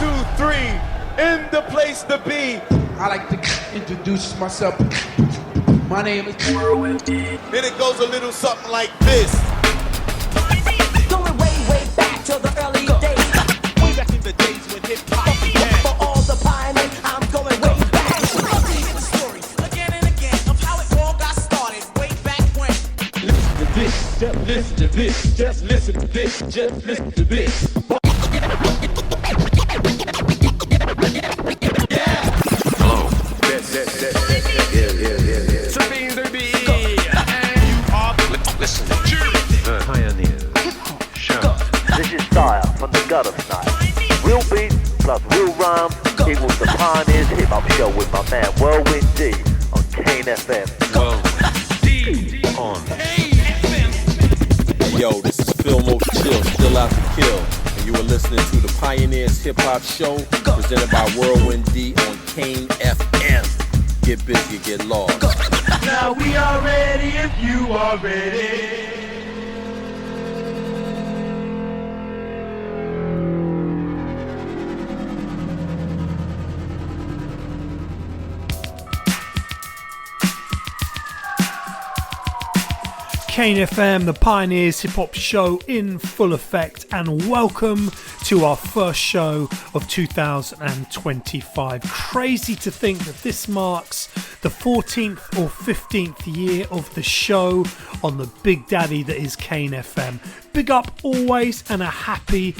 2, 3, in the place to be. I like to introduce myself. My name is And it goes a little something like this. Going way back to the early days. Way back in the days when hip-hop began. For all the pioneers, I'm going way back. Love to hear the story again and again of how it all got started way back when. Listen to this, just listen to this, just listen to this, just listen to this. From the gutter style. Real beats plus real rhymes equals the Pioneers Hip Hop Show with my man Whirlwind D on Kane FM. Whirlwind D on KFM. Yo, this is Phil Most Chill, still out to kill. And you are listening to the Pioneers Hip Hop Show presented by Whirlwind D on Kane FM. Get busy, get lost. Now we are ready if you are ready. Kane FM, the Pioneers Hip Hop Show in full effect, and welcome to our first show of 2025. Crazy to think that this marks the 14th or 15th year of the show on the Big Daddy that is Kane FM. Big up always, and a happy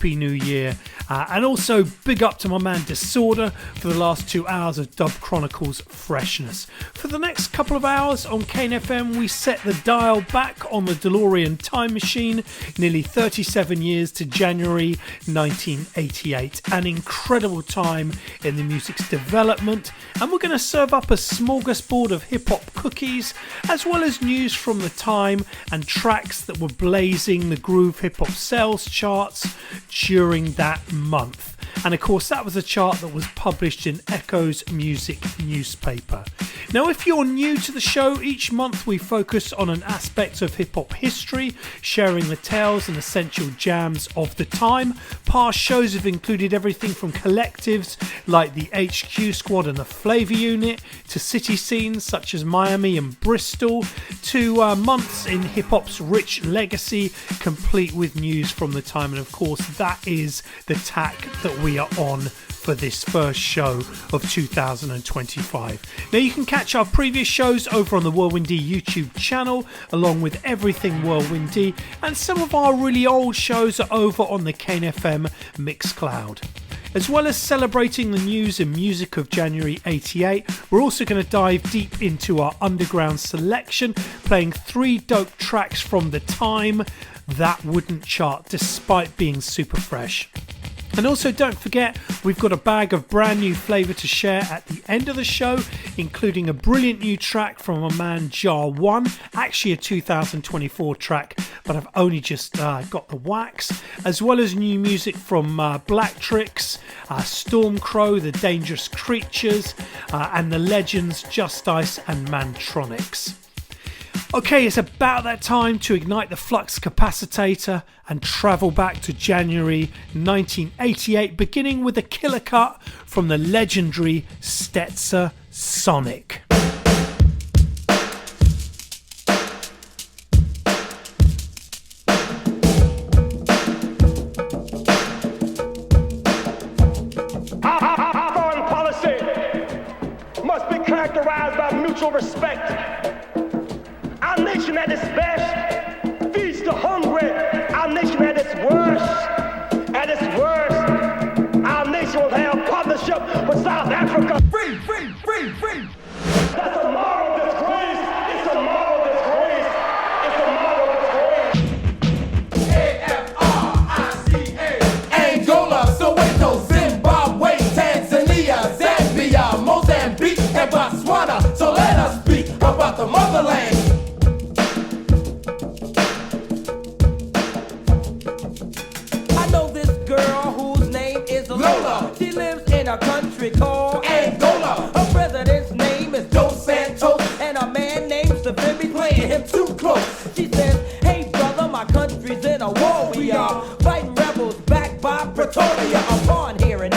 new year. And also big up to my man Disorder for the last 2 hours of Dub Chronicles freshness. For the next couple of hours on Kane FM, we set the dial back on the DeLorean time machine, nearly 37 years to January 1988. An incredible time in the music's development, and we're going to serve up a smorgasbord of hip-hop cookies, as well as news from the time and tracks that were blazing the groove hip-hop sales charts during that month. And of course that was a chart that was published in Echo's Music newspaper. Now if you're new to the show, each month we focus on an aspect of hip-hop history, sharing the tales and essential jams of the time. Past shows have included everything from collectives like the HQ Squad and the Flavor Unit, to city scenes such as Miami and Bristol, to months in hip-hop's rich legacy, complete with news from the time. And of course that is the tack that we are on for this first show of 2025. Now you can catch our previous shows over on the Whirlwind D YouTube channel, along with everything Whirlwind D, and some of our really old shows are over on the Kane FM Mixcloud. As well as celebrating the news and music of January 88, we're also going to dive deep into our underground selection, playing 3 dope tracks from the time that wouldn't chart despite being super fresh. And also don't forget, we've got a bag of brand new flavour to share at the end of the show, including a brilliant new track from a man Jar 1, actually a 2024 track, but I've only just got the wax, as well as new music from Black Tricks, Stormcrow, The Dangerous Creatures, and the legends Just Ice and Mantronics. Okay, it's about that time to ignite the flux capacitor and travel back to January 1988, beginning with a killer cut from the legendary Stetsasonic. Foreign policy must be characterized by mutual respect. Our nation at its best feeds the hungry. Our nation at its worst, our nation will have partnership with South Africa. Free. That's a moral disgrace. It's a moral disgrace. AFRIKA. Angola, Soweto, Zimbabwe, Tanzania, Zambia, Mozambique, and Botswana. So let us speak about the motherland. She lives in a country called Angola. Her president's name is Dos Santos, and a man named Savimbi playing him too close. She says, hey brother, my country's in a war. We are fighting rebels backed by Pretoria. Upon hearing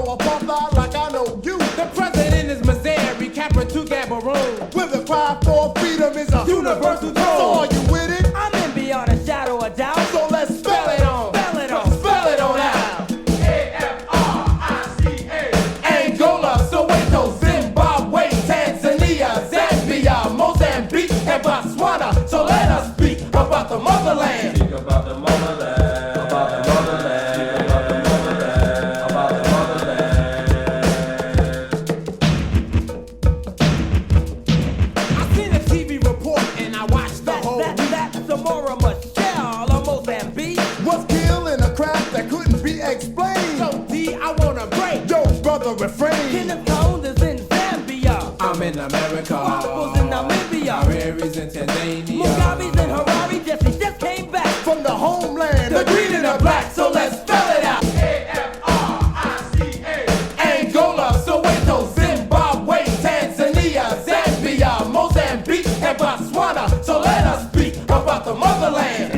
know apartheid like I know you. The president is Missouri, Capra to Gaborone. Where the cry for freedom is a universal tone. So are you with it? I'm in beyond a shadow of doubt. So let's spell it on. Spell it on. Spell it on out. Angola, Soweto, Zimbabwe, Tanzania, Zambia, Mozambique, and Botswana. So let us speak about the motherland. Speak about the motherland. About the motherland. Speak about the motherland. About the motherland. I seen a TV report and I watched the whole week. That's Samora Machel of Mozambique. Was killed in a crash that couldn't be explained. So D, I wanna break. Yo, brother, refrain. Kenneth Jones is in Zambia. I'm in America. Waffles in Namibia. Harari's in Tanzania. Mugabe's in Harare. Jesse just came back From the homeland, the green and the black. So let's spell it out. AFRIKA. Angola, Soweto, Zimbabwe, Tanzania, Zambia, Mozambique, and Botswana. So let us speak about the motherland.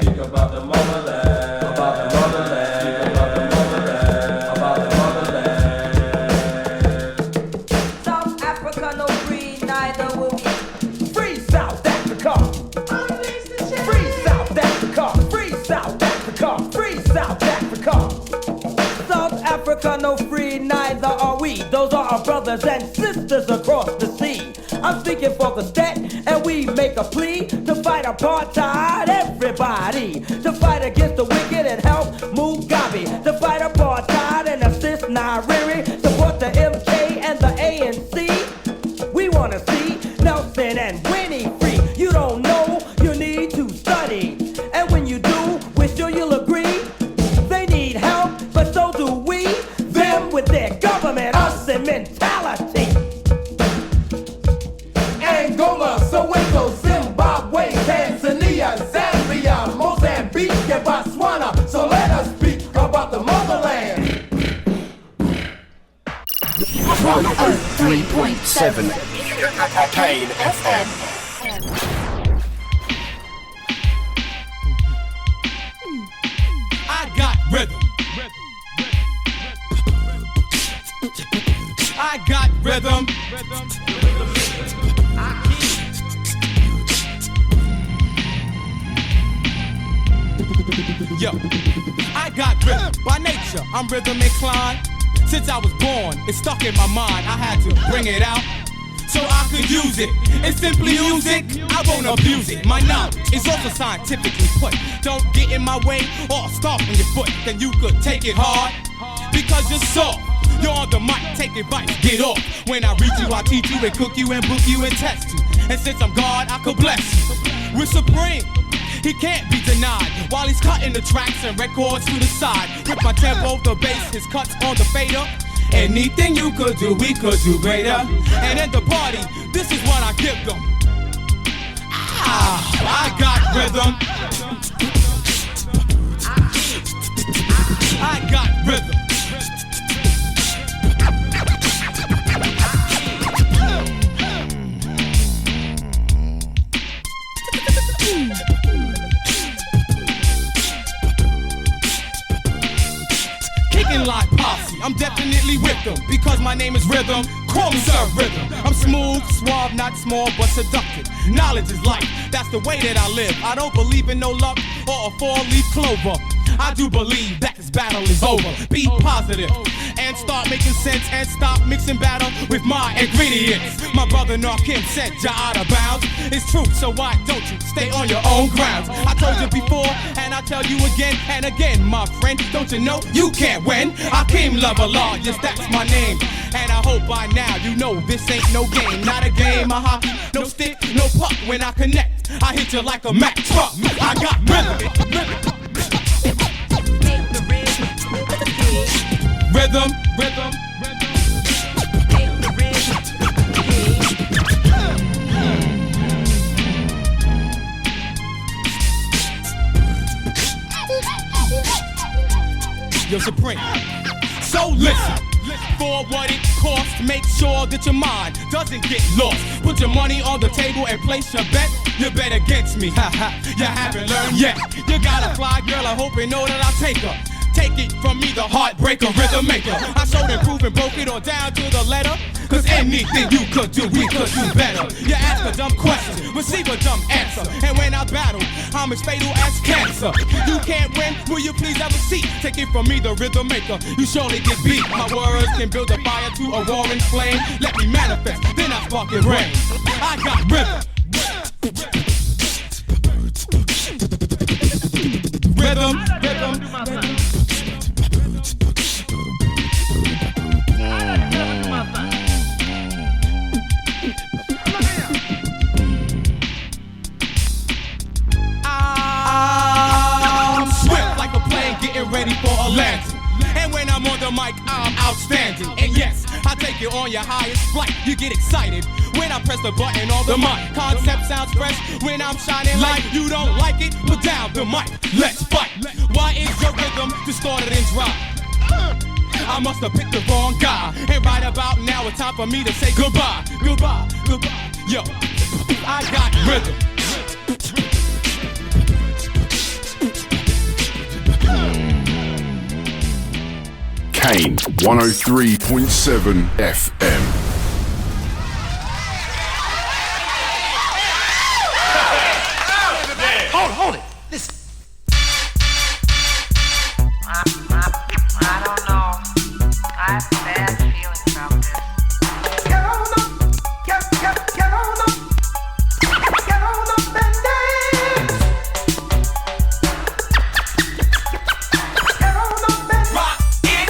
Speak about the motherland. About the motherland. Speak about the motherland. About the motherland. South Africa, no free, neither will we. Free South Africa. Free South Africa. Free South Africa. Free South Africa. South Africa, no free, neither are we. Those are our brothers and sisters across the sea. I'm speaking for the stat, and we make a plea to fight apartheid, everybody. To fight against the wicked and help Mugabe. To fight apartheid and assist Nyerere. Support the MK and the ANC. We wanna see Nelson and Winnie free. You don't know, you need to study. And when you do, we're sure you'll agree. They need help, but so do we. Them with their government, us and mentality. Angola, Soweto, Zimbabwe, Tanzania, Zambia, Mozambique, and Botswana. So let us speak about the motherland. 103.7 Kane FM. I got rhythm. I got rhythm. Yo, I got rhythm. By nature, I'm rhythm inclined. Since I was born, it's stuck in my mind. I had to bring it out so I could use it. It's simply music, I won't abuse it. My knowledge is also scientifically put. Don't get in my way or stomp on your foot. Then you could take it hard because you're soft. You're on the mic, take advice, get off. When I reach you, I teach you and cook you and book you and test you. And since I'm God, I could bless you. We're supreme. He can't be denied while he's cutting the tracks and records to the side. With my tempo, the bass, his cuts on the fader. Anything you could do, we could do greater. And at the party, this is what I give them. I got rhythm. I got rhythm. Kickin like Posse, I'm definitely with them because my name is Rhythm. Call me Sir Rhythm. I'm smooth, suave, not small, but seductive. Knowledge is life, that's the way that I live. I don't believe in no luck or a four-leaf clover. I do believe that this battle is over. Be positive and start making sense and stop mixing battle with my ingredients. My brother Narkim said you're out of bounds. It's true, so why don't you stay on your own grounds? I told you before and I tell you again and again, my friend. Don't you know you can't win? Akeem Love-Allah, yes that's my name. And I hope by now you know this ain't no game. Not a game of hockey, no stick, no puck. When I connect, I hit you like a Mack truck. I got rhythm. Rhythm, rhythm, You're supreme. So listen, For what it costs, make sure that your mind doesn't get lost. Put your money on the table and place your bet. You bet against me, haha. You haven't learned yet. You got a fly girl, I hope you know that I'll take her. Take it from me, the heartbreaker, rhythm maker. I showed and proved and broke it on down to the letter. Cause anything you could do, we could do better. You ask a dumb question, receive a dumb answer. And when I battle, I'm as fatal as cancer. You can't win, will you please have a seat? Take it from me, the rhythm maker, you surely get beat. My words can build a fire to a roaring flame. Let me manifest, then I spark it rain. I got rhythm. Rhythm, rhythm. I'm swift like a plane getting ready for a landing. And when I'm on the mic, I'm outstanding. And yes, I take you on your highest flight. You get excited when I press the button on the mic. Concept sounds fresh when I'm shining light. You don't like it? Put down the mic. Let's fight. Why is your rhythm distorted and dry? I must have picked the wrong guy. And right about now, it's time for me to say goodbye. Goodbye, goodbye. Yo, I got rhythm. Kane 103.7 FM. Hold it. Listen. I don't know. I have bad feelings about this. Get on up. Get on up. Get on up and dance. Get on up and rock it.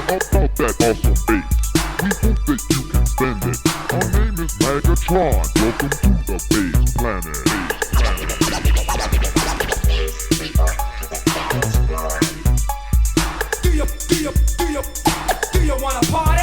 About that awesome bass, we hope that you can stand it. Our name is Magnetron. Welcome to the bass planet. Do you wanna party?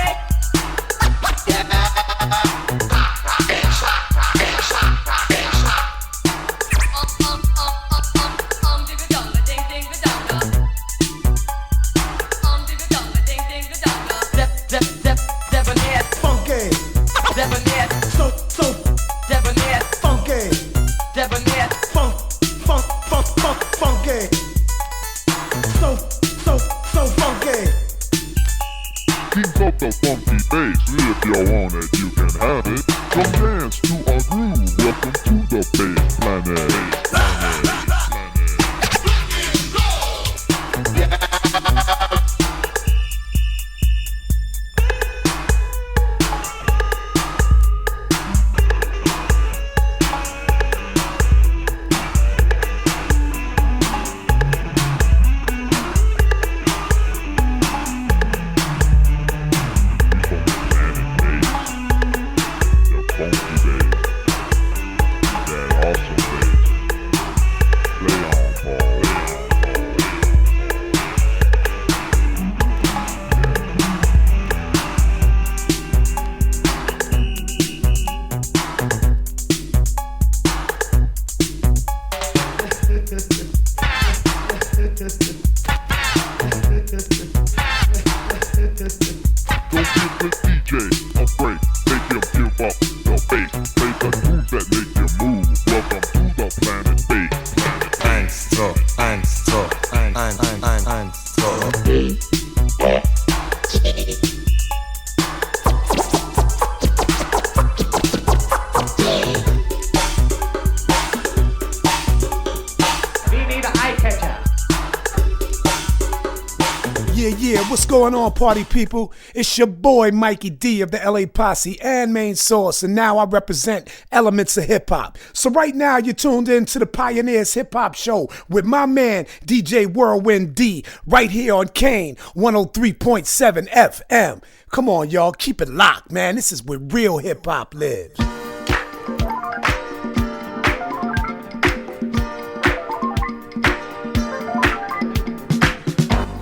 The funky bass, if you want it, you can have it. Come dance to our groove. Welcome to the bass planet. What's going on, party people? It's your boy Mikey D of the LA Posse and Main Source, and now I represent elements of hip hop. So right now you're tuned in to the Pioneers Hip Hop Show with my man DJ Whirlwind D right here on Kane 103.7 FM. Come on, y'all, keep it locked, man. This is where real hip hop lives.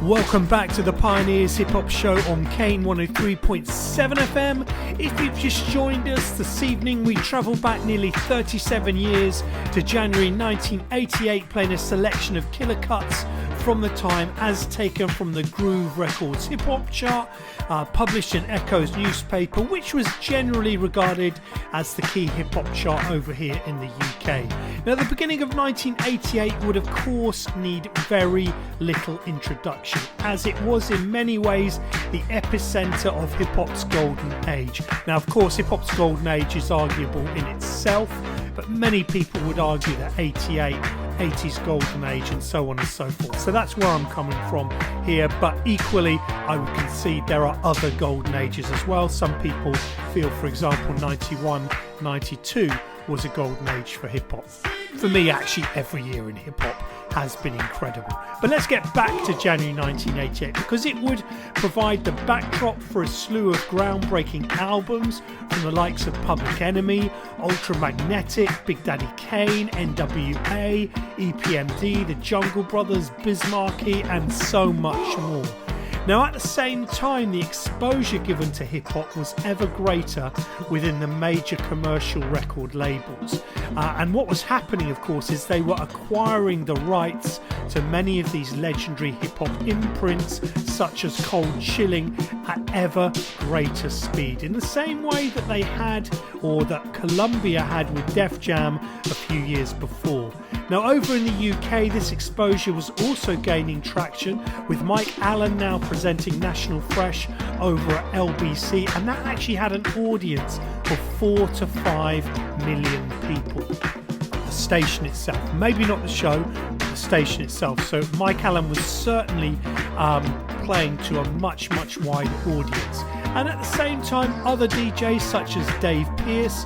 Welcome back to the Pioneers Hip Hop Show on Kane 103.7 FM. If you've just joined us this evening, we travel back nearly 37 years to January 1988, playing a selection of killer cuts from the time as taken from the Groove Records hip hop chart, published in Echo's newspaper, which was generally regarded as the key hip hop chart over here in the UK. Now, the beginning of 1988 would of course need very little introduction, as it was in many ways the epicenter of hip hop's golden age. Now, of course, hip hop's golden age is arguable in itself, but many people would argue that 88, 80s golden age and so on and so forth. So that's where I'm coming from here, but equally I would concede there are other golden ages as well. Some people feel, for example, 91, 92 was a golden age for hip hop. For me, actually, every year in hip hop has been incredible. But let's get back to January 1988, because it would provide the backdrop for a slew of groundbreaking albums from the likes of Public Enemy, Ultramagnetic, Big Daddy Kane, NWA, EPMD, the Jungle Brothers, Bismarcky, and so much more. Now, at the same time, the exposure given to hip-hop was ever greater within the major commercial record labels. And what was happening, of course, is they were acquiring the rights to many of these legendary hip-hop imprints, such as Cold Chilling, at ever greater speed, in the same way that they had, or that Columbia had with Def Jam a few years before. Now, over in the UK, this exposure was also gaining traction, with Mike Allen now presenting National Fresh over at LBC, and that actually had an audience of 4 to 5 million people. The station itself, maybe not the show, but the station itself. So Mike Allen was certainly playing to a much, much wider audience. And at the same time, other DJs such as Dave Pearce,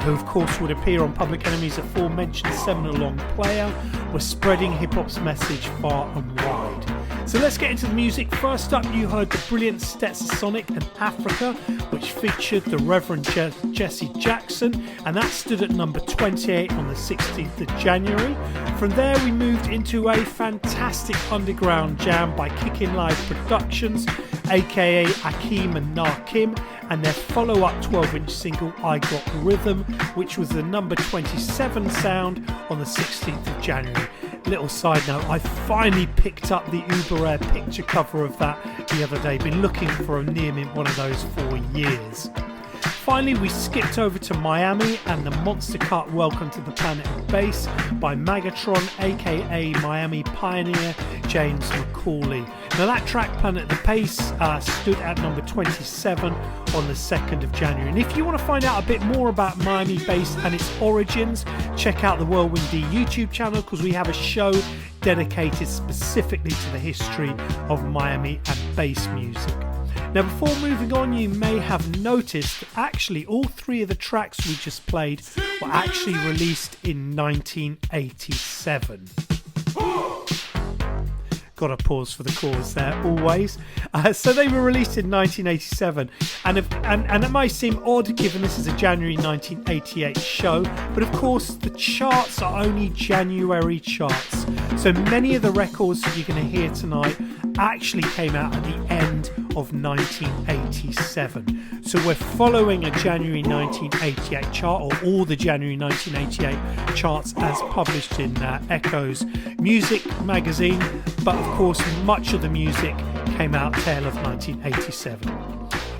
who of course would appear on Public Enemy's aforementioned 7-along player, were spreading hip-hop's message far and wide. So let's get into the music. First up, you heard the brilliant Stetsasonic and AFRIKA, which featured the Reverend Jesse Jackson, and that stood at number 28 on the 16th of January. From there, we moved into a fantastic underground jam by Kickin Live Productions, aka Akeem and Nakim, and their follow-up 12-inch single I Got Rhythm, which was the number 27 sound on the 16th of January. Little side note, I finally picked up the Uber Air picture cover of that the other day. Been looking for a near mint one of those for years. Finally, we skipped over to Miami and the monster cut Welcome to the Planet of Bass by Magnetron, aka Miami pioneer James McCauley. Now, that track, Planet of the Bass, stood at number 27 on the 2nd of January. And if you want to find out a bit more about Miami bass and its origins, check out the Whirlwind D YouTube channel, because we have a show dedicated specifically to the history of Miami and bass music. Now, before moving on, you may have noticed that actually all three of the tracks we just played were actually released in 1987. Got to pause for the cause there, always. So they were released in 1987, and it might seem odd given this is a January 1988 show, but of course the charts are only January charts. So many of the records that you're going to hear tonight actually came out at the end of 1987. So we're following a January 1988 chart, or all the January 1988 charts as published in Echo's music magazine, but of course much of the music came out tail of 1987.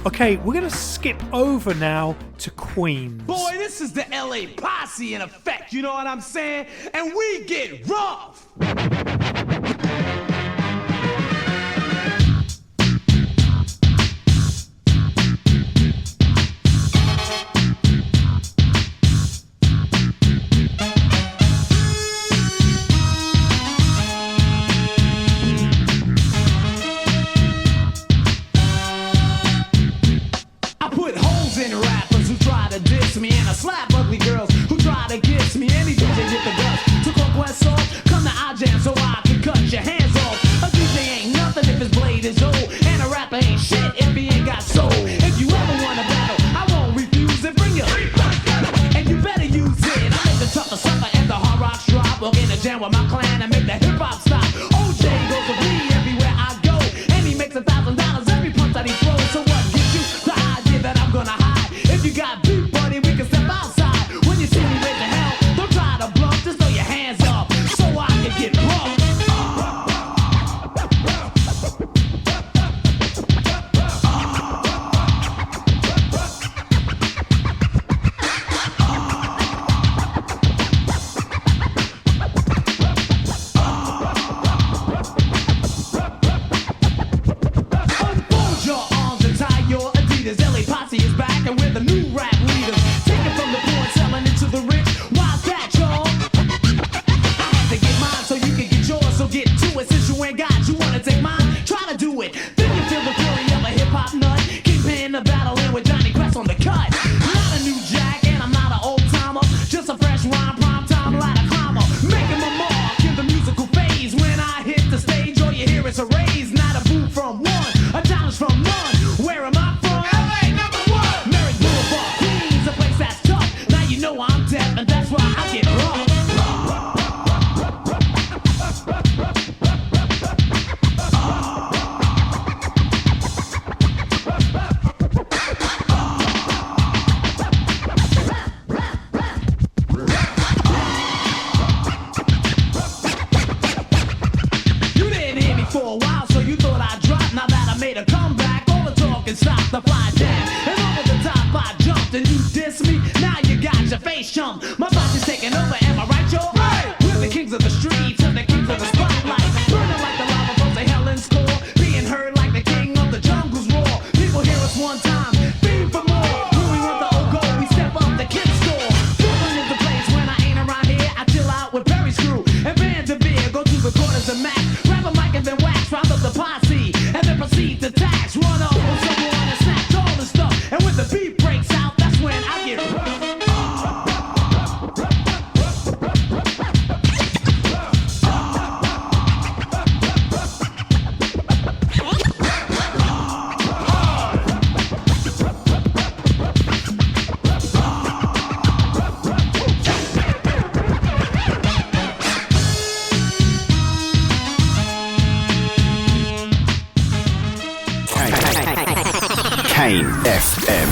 Okay, we're going to skip over now to Queens. Boy, this is the LA Posse in effect, you know what I'm saying? And we get rough! Me and I slap ugly girls who try to kiss me. Any DJ get the guts to conquest off. Come to our jam so I can cut your hands off. A DJ ain't nothing if his blade is old, and a rapper ain't shit if he ain't got soul. If you ever want a battle, I won't refuse it. Bring your and you better use it. I make the tougher sucker and the hard rock drop. Walk in the jam with my clan and make the hip hop stop. OJ goes with me everywhere I go. made a comeback. All the talk and stop the fly jam. And over the top I jumped and you diss me. Now you got your face chumped. My body's taking over, am I right, y'all? Right. We're the kings of the streets and the kings of the spotlight. Burning like the lava from the Helen's core. Being heard like the king of the jungle's roar. People hear us one time, feed for more. When we want the old gold, we step up the kid store. Brooklyn is the place when I ain't around here. I chill out with Perry's crew and Van de Beer. Go to the corners of Mac, grab a mic and then wax. Round up the posse and then proceed to tax. Run up on someone and snatch all the stuff. And when the beat breaks out, that's when I get rough. Kane FM.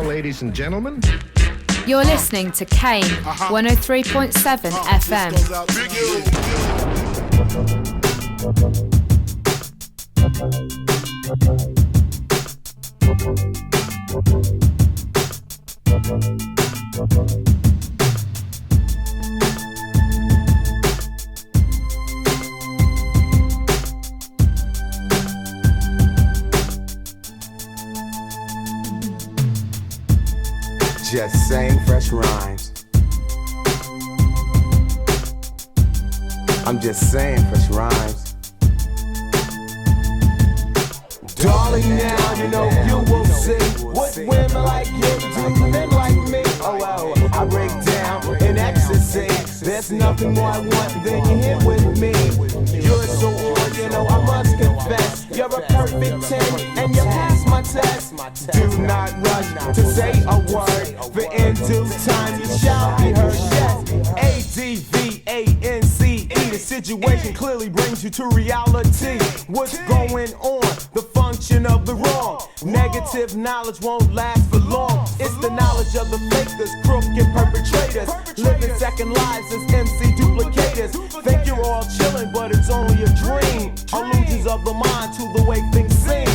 Ladies and gentlemen, you're listening to Kane 103.7 FM. Just saying fresh rhymes. I'm just saying fresh rhymes. Darling, now you know you will see what women like you do, men like me. Oh, I break down in ecstasy. There's nothing more I want than you here with me. You're so on, you know I must confess. You're a perfect 10 and you pass my test. Do not rush to say a word, for in due time you shall be heard. Yes, ADVANCE. The situation clearly brings you to reality. What's going on? The function of the wrong. Negative knowledge won't last for long. It's the knowledge of the fakers, crooked perpetrators, living second lives as MC duplicators. Think you're all chilling, but it's only a dream. Illusions of the mind to the way things seem.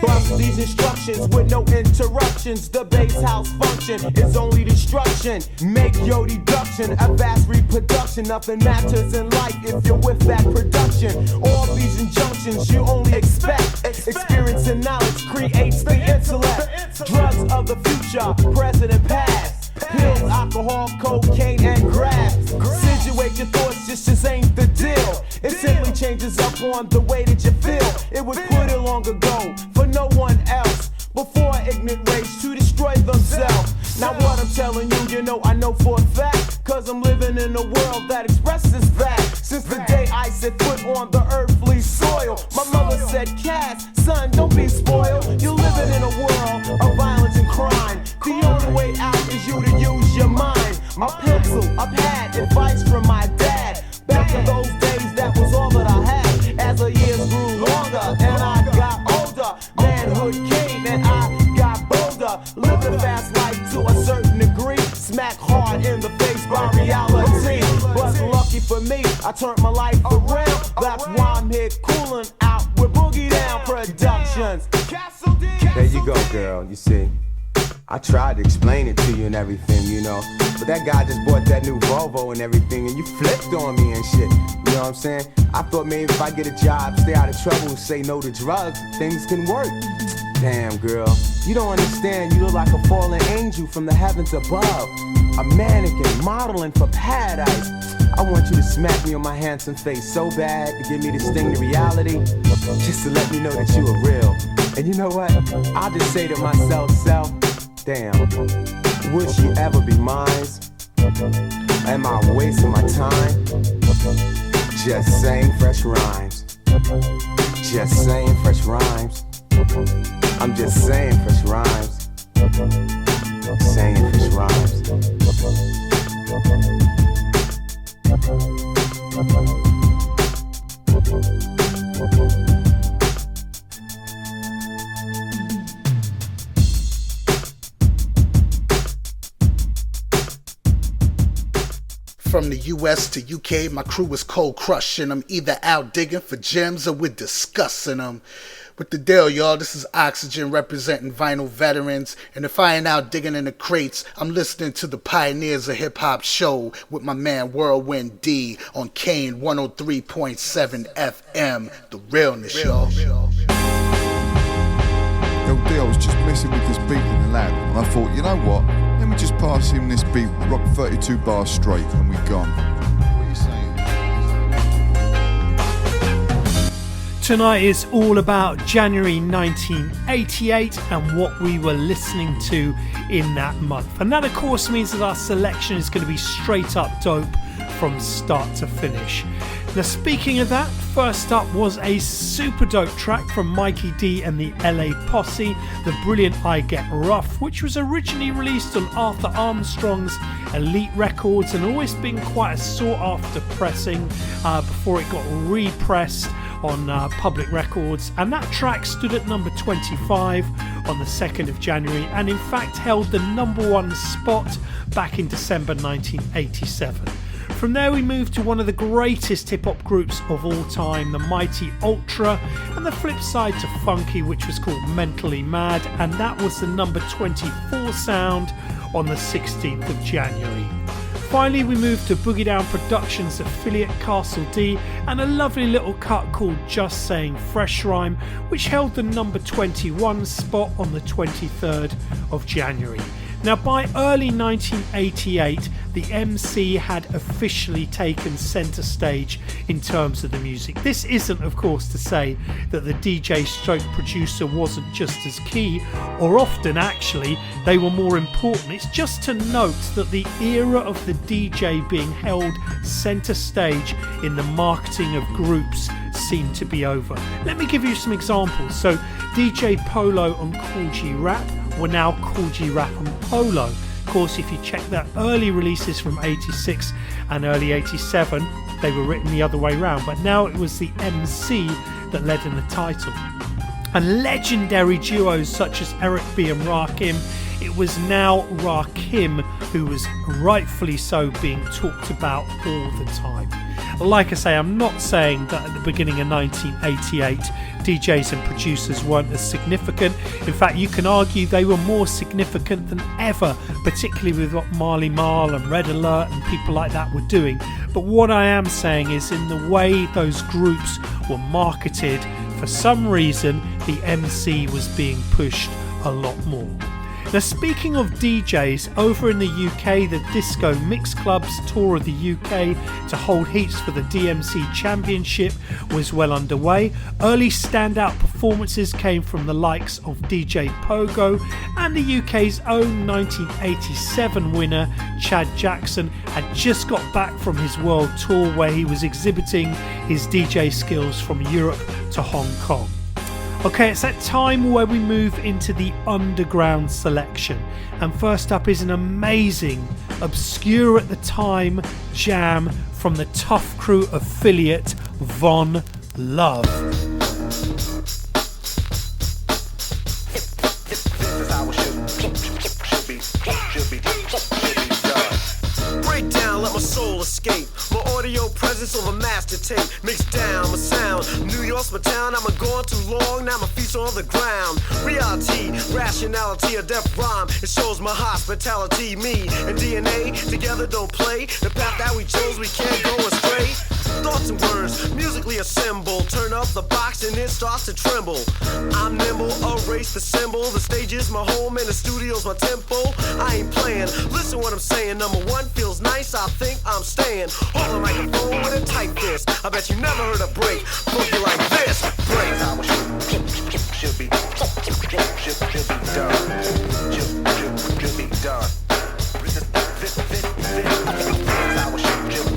Bust these instructions with no interruptions. The bass house function is only destruction. Make your deduction a vast reproduction. Nothing matters in life if you're with that production. All these injunctions you only expect. Experience and knowledge creates the intellect. Drugs of the future, present and past. Pills, alcohol, cocaine, and grass. Situate your thoughts, just ain't the deal. It simply changes up on the way that you feel. It was put in long ago for no one else. Before ignorant race to destroy themselves. Now what I'm telling you, you know I know for a fact. Cause I'm living in a world that expresses that. Since the day I set foot on the earthly soil. My mother said, Cass, son, don't be spoiled. You're living in a world of violence and crime. The only way out is you to use your mind. A pencil, a pad, advice from my dad. Back in those days, that was all that I had. As the years grew longer and I got older, manhood came and I got bolder. Living fast life to a certain degree. Smack hard in the face by reality. But lucky for me, I turned my life around. That's why I'm here cooling out with Boogie Down Productions. There you go, girl, you see. I tried to explain it to you and everything, you know. But that guy just bought that new Volvo and everything, and you flipped on me and shit. You know what I'm saying? I thought maybe if I get a job, stay out of trouble, say no to drugs, things can work. Damn, girl, you don't understand. You look like a fallen angel from the heavens above. A mannequin modeling for paradise. I want you to smack me on my handsome face so bad to give me the sting to reality, just to let me know that you are real. And you know what? I'll just say to myself, damn, would she ever be mine? Am I wasting my time? Just saying fresh rhymes. Just saying fresh rhymes. I'm just saying fresh rhymes. Saying fresh rhymes. From the US to UK, my crew is cold crushing. I'm either out digging for gems or we're discussing them. With the deal, y'all, this is Oxygen representing vinyl veterans. And if I ain't out digging in the crates, I'm listening to the Pioneers of Hip Hop show with my man Whirlwind D on Kane 103.7 FM. The realness, y'all. Yo, D, I was just messing with this beat in the lab, and I thought, you know what? Let me just pass him this beat, rock 32 bars straight, and we gone. What are you saying? Tonight is all about January 1988 and what we were listening to in that month. And that, of course, means that our selection is going to be straight up dope from start to finish. Now, speaking of that, first up was a super dope track from Mikey D and the LA Posse, the brilliant I Get Rough, which was originally released on Arthur Armstrong's Elite Records and always been quite a sought after pressing before it got repressed on Public Records. And that track stood at number 25 on the 2nd of January and in fact held the number 1 spot back in December 1987. From there we moved to one of the greatest hip-hop groups of all time, the mighty Ultra, and the flip side to Funky, which was called Mentally Mad, and that was the number 24 sound on the 16th of January. Finally we moved to Boogie Down Productions affiliate Castle D and a lovely little cut called Just Saying Fresh Rhyme, which held the number 21 spot on the 23rd of January. Now, by early 1988, the MC had officially taken centre stage in terms of the music. This isn't, of course, to say that the DJ stroke producer wasn't just as key, or often actually they were more important. It's just to note that the era of the DJ being held centre stage in the marketing of groups seemed to be over. Let me give you some examples. So DJ Polo and Kool G Rap were now Kool G Rap and Polo. Of course, if you check their early releases from 86 and early 87, they were written the other way around, but now it was the MC that led in the title. And legendary duos such as Eric B and Rakim, it was now Rakim who was rightfully so being talked about all the time. Like I say, I'm not saying that at the beginning of 1988 DJs and producers weren't as significant. In fact, you can argue they were more significant than ever, particularly with what Marley Marl and Red Alert and people like that were doing. But what I am saying is, in the way those groups were marketed, for some reason the MC was being pushed a lot more. Now, speaking of DJs, over in the UK, the Disco Mix Club's tour of the UK to hold heats for the DMC Championship was well underway. Early standout performances came from the likes of DJ Pogo, and the UK's own 1987 winner, Chad Jackson, had just got back from his world tour where he was exhibiting his DJ skills from Europe to Hong Kong. Okay, it's that time where we move into the underground selection. And first up is an amazing, obscure at the time jam from the Tough Crew affiliate, Von Love. Break down, let my soul escape. My audio presence on the master tape. Mix down my sound. New York's my town. I'm gone too long. Now my feet's on the ground. Reality, rationality, a death rhyme. It shows my hospitality. Me and DNA together don't play. The path that we chose, we can't go astray. Thoughts and words, musically assemble. Turn up the box and it starts to tremble. I'm nimble, erase the symbol. The stage is my home and the studio's my temple. I ain't playing, listen what I'm saying. Number one feels nice, I think I'm staying. Hold the microphone with a tight fist. I bet you never heard a break funky like this. Break how it should be done. Should be done. How it should be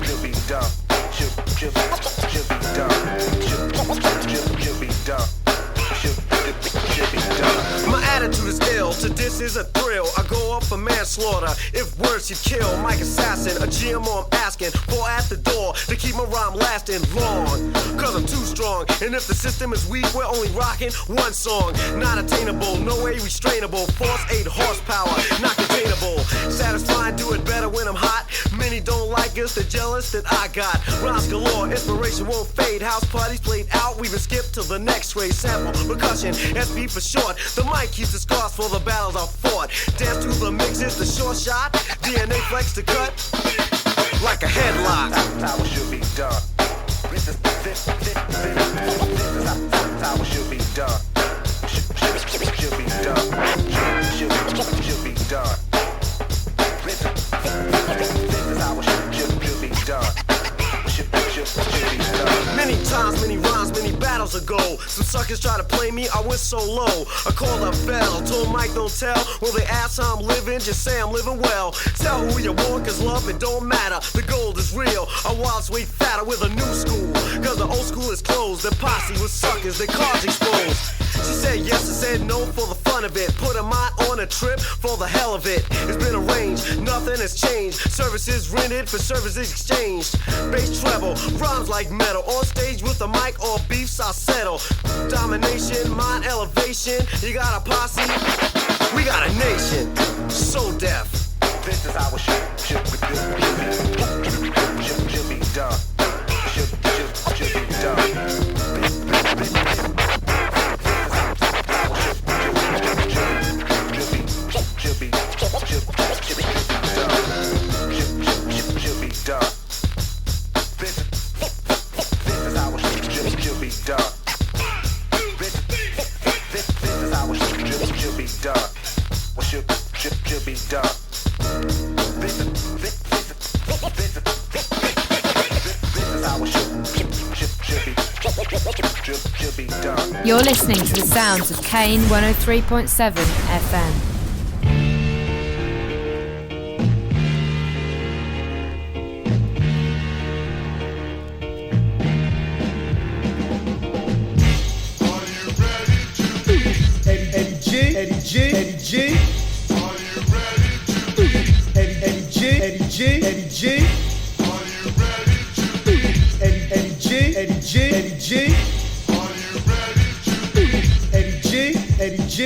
done. Should be done. My attitude is ill, to this is a thrill. I go up for manslaughter, if words should kill. Mike Assassin, a GMO I'm asking for at the door to keep my rhyme lasting long. Cause I'm too strong, and if the system is weak, we're only rocking one song. Not attainable, no way restrainable. Force 8 horsepower, not containable. Satisfying, do it better when I'm hot. Many don't like us, they're jealous that I got rhymes galore, inspiration won't fade. House parties played out, we been skipped to the next race. Sample, percussion, SP for short. The mic keeps the scars for the battles I fought. Dance to the mixes, the short shot. DNA flex to cut like a headlock. That's how it should be done. This is how it should be done. Should be done. Should be done. This is how it should be done. Many times, many rhymes, many battles ago, some suckers try to play me, I went so low. I called up Bell, told Mike don't tell. Well, they ask how I'm living, just say I'm living well. Tell who you want, cause love, it don't matter. The gold is real, our wilds way fatter with a new school. Cause the old school is closed, the posse was suckers, their cards exposed. She said yes, I said no for the fun of it. Put a mind on a trip for the hell of it. It's been arranged, nothing has changed. Services rented for services exchanged. Bass treble, rhymes like metal. On stage with the mic or beefs, I settle. Domination, mind elevation. You got a posse, we got a nation. So deaf. This is how it should be done. Should be done. Should be done. This is how it should be done. You're listening to the sounds of Kane 103.7 FM. Eddie G. Are you ready to? Eddie G. Are you ready to? Eddie G.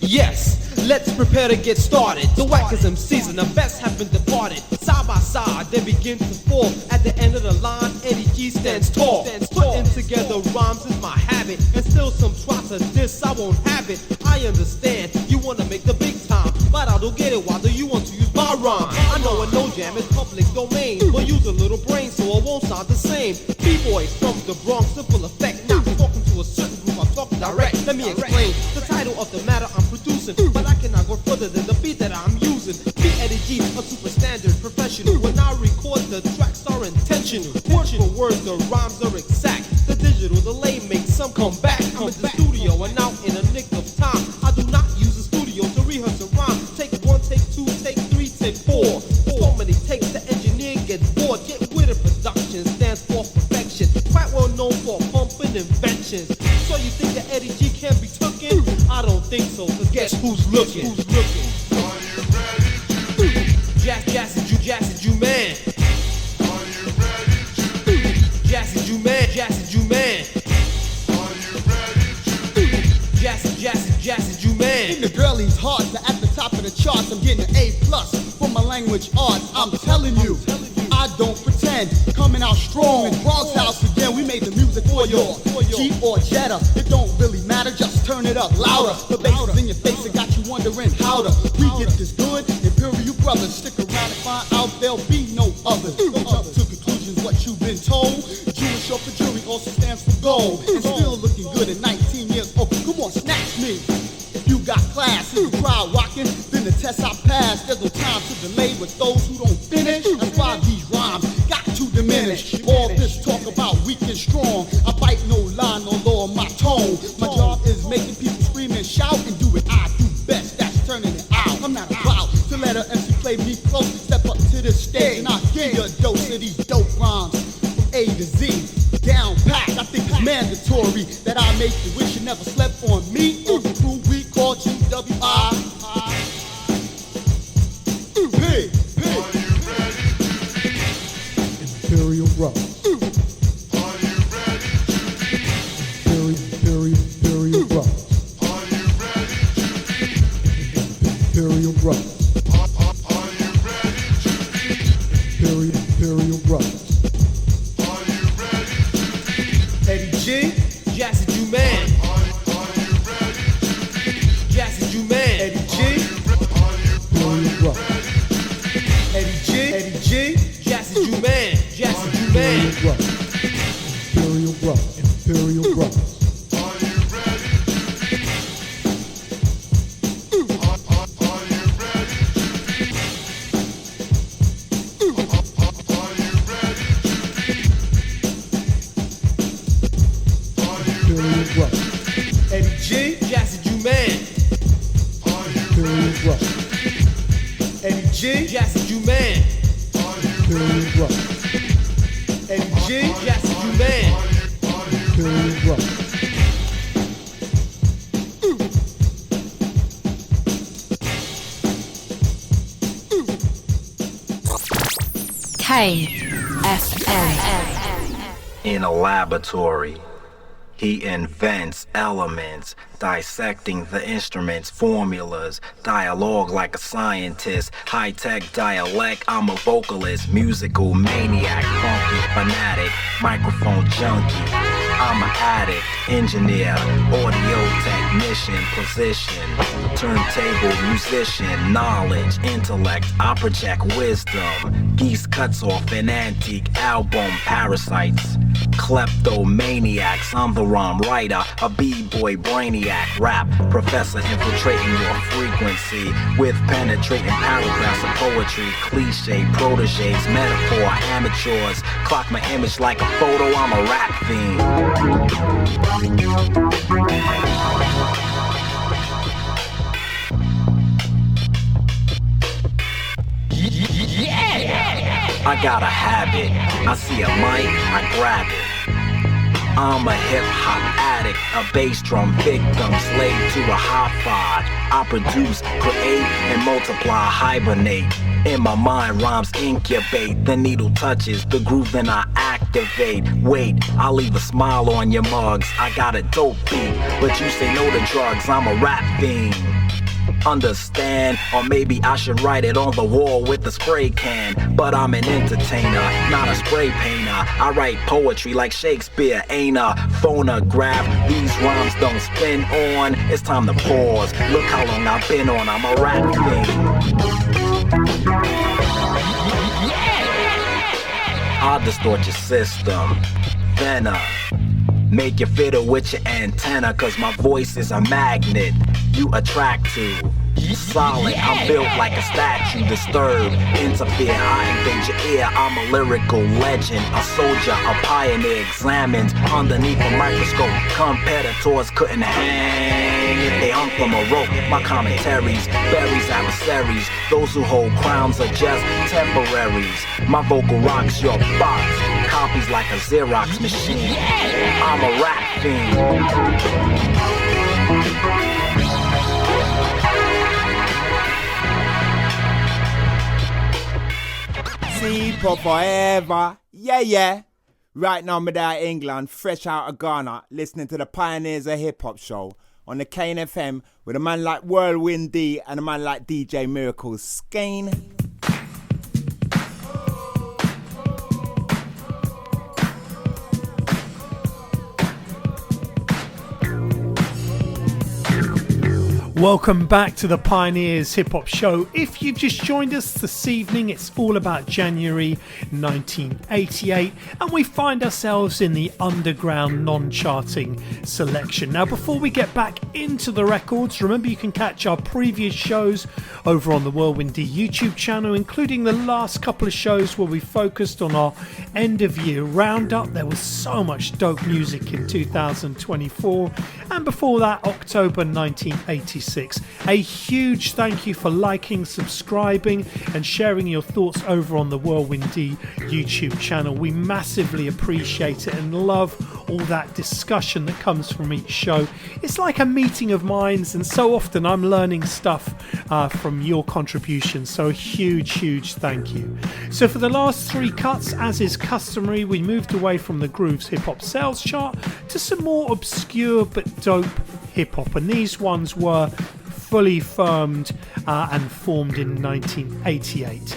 Yes, let's prepare to get started. The wackers MCs and the best have been departed. Side by side, they begin to fall. At the end of the line, Eddie G stands tall. Putting together rhymes is my habit, and still some try to diss, I won't have it. I understand, you wanna make the big time, but I don't get it, why do you want to use my rhyme? I know a no jam is public domain, but use a little brain so it won't sound the same. B-boy from the Bronx, in full effect, not talking to a certain group, I'm talking direct. Let me explain the title of the matter I'm producing, but I cannot go further than the beat that I'm using. Beat Eddie G, a super standard professional. When I record, the tracks are intentional. Word for word, the rhymes are exact. The digital delay makes some come back. I'm in the studio and out in a nick of time. I do not use a studio to rehearse a rhyme. Take 1, take 2, take 3, take 4. So many takes, the engineer gets bored. Get Wit It Productions stands for perfection. Quite well known for pumping inventions. So you think that Eddie G can be tooken? I don't think so, cause guess who's looking? Are you ready to? Jazzy Ju man. Are you ready to? Jazzy Ju man. Are you ready to? Jazzy Ju man. In the girlies' hearts, they're at the top of the charts. I'm getting an A+ for my language arts. I'm telling you, I don't pretend. Coming out strong in Bronx house again. We made the music for your Jeep or Jetta. It don't really matter, just turn it up louder. The bass is in your face, it got you wondering how to. We get this good, Imperial Brothers. Stick around and find out there'll be no others. Don't jump to conclusions, what you've been told. Jewish or for jury also stands for gold. And still looking good at 19 years old. Come on, snatch me. If you got class, if you crowd rocking, then the test I pass. There's no time to delay with those who don't finish. That's why these rhymes got to diminish. All this talk about weak and strong, I bite no line, no lower my tone. My job is making people scream and shout and do what I do best, that's turning it out. I'm not about to let a MC play me close. Step up to the stage and I'll give you a dose of these dope rhymes from A to Z. Down packed, I think it's mandatory that I make you wish you never slept on me or the crew we call GWI. Imperial Brothers. Are you ready to? Imperial Brothers. Are you ready to? Imperial Brothers. Are you ready to? Imperial Brothers. Are you ready to? Eddie G. Jazzy Ju man. Are you ready to? Jazzy Ju man. Eddie G. Imperial Brothers. Eddie G. Jazzy Ju man. Jazzy Ju man. Imperial Brothers. Imperial Brothers. Are you ready to? Are you ready to? Are you ready to? Imperial Brothers. Eddie G. Jazzy Ju man. Imperial Brothers. Eddie G. Jazzy Ju man. Imperial Brothers. Eddie G. Jazzy Ju man. Imperial Brothers. Kane FM. In a laboratory, he invents elements, dissecting the instruments, formulas, dialogue like a scientist, high-tech dialect, I'm a vocalist, musical maniac, funky fanatic, microphone junkie, I'm an addict, engineer, audio technician, position, turntable musician, knowledge, intellect, I project wisdom, geese cuts off an antique album, parasites, kleptomaniacs. I'm the rhyme writer, a b-boy brainiac, rap professor infiltrating your frequency with penetrating paragraphs of poetry, cliche, proteges, metaphor, amateurs. Clock my image like a photo, I'm a rap fiend. I got a habit, I see a mic, I grab it. I'm a hip-hop addict, a bass drum victim, slave to a hi-fi. I produce, create, and multiply, hibernate. In my mind, rhymes incubate. The needle touches the groove, then I activate. Wait, I'll leave a smile on your mugs. I got a dope beat, but you say no to drugs. I'm a rap fiend. Understand, or maybe I should write it on the wall with a spray can. But I'm an entertainer, not a spray painter. I write poetry like Shakespeare, ain't a phonograph. These rhymes don't spin on, it's time to pause. Look how long I've been on, I'm a rap fiend. I'll distort your system, then make you fiddle with your antenna, cause my voice is a magnet you attract to. Solid, I'm built like a statue. Disturb, interfere, I invade your ear. I'm a lyrical legend, a soldier, a pioneer, examined underneath a microscope. Competitors couldn't hang if they hung from a rope. My commentaries buries adversaries. Those who hold crowns are just temporaries. My vocal rocks your box, copies like a Xerox machine. I'm a rap fiend. See for forever, yeah. Right now, I'm out of England, fresh out of Ghana, listening to the Pioneers of Hip Hop show on the Kane FM with a man like Whirlwind D and a man like DJ Miracle Skane. Welcome back to the Pioneers Hip Hop Show. If you've just joined us this evening, it's all about January 1988, and we find ourselves in the underground non-charting selection. Now, before we get back into the records, remember you can catch our previous shows over on the Whirlwind D YouTube channel, including the last couple of shows where we focused on our end-of-year roundup. There was so much dope music in 2024, and before that, October 1986. A huge thank you for liking, subscribing and sharing your thoughts over on the Whirlwind D YouTube channel. We massively appreciate it and love all that discussion that comes from each show. It's like a meeting of minds, and so often I'm learning stuff from your contributions, so a huge thank you. So for the last three cuts, as is customary, we moved away from the Grooves Hip Hop Sales Chart to some more obscure but dope hip hop, and these ones were fully firmed and formed in 1988.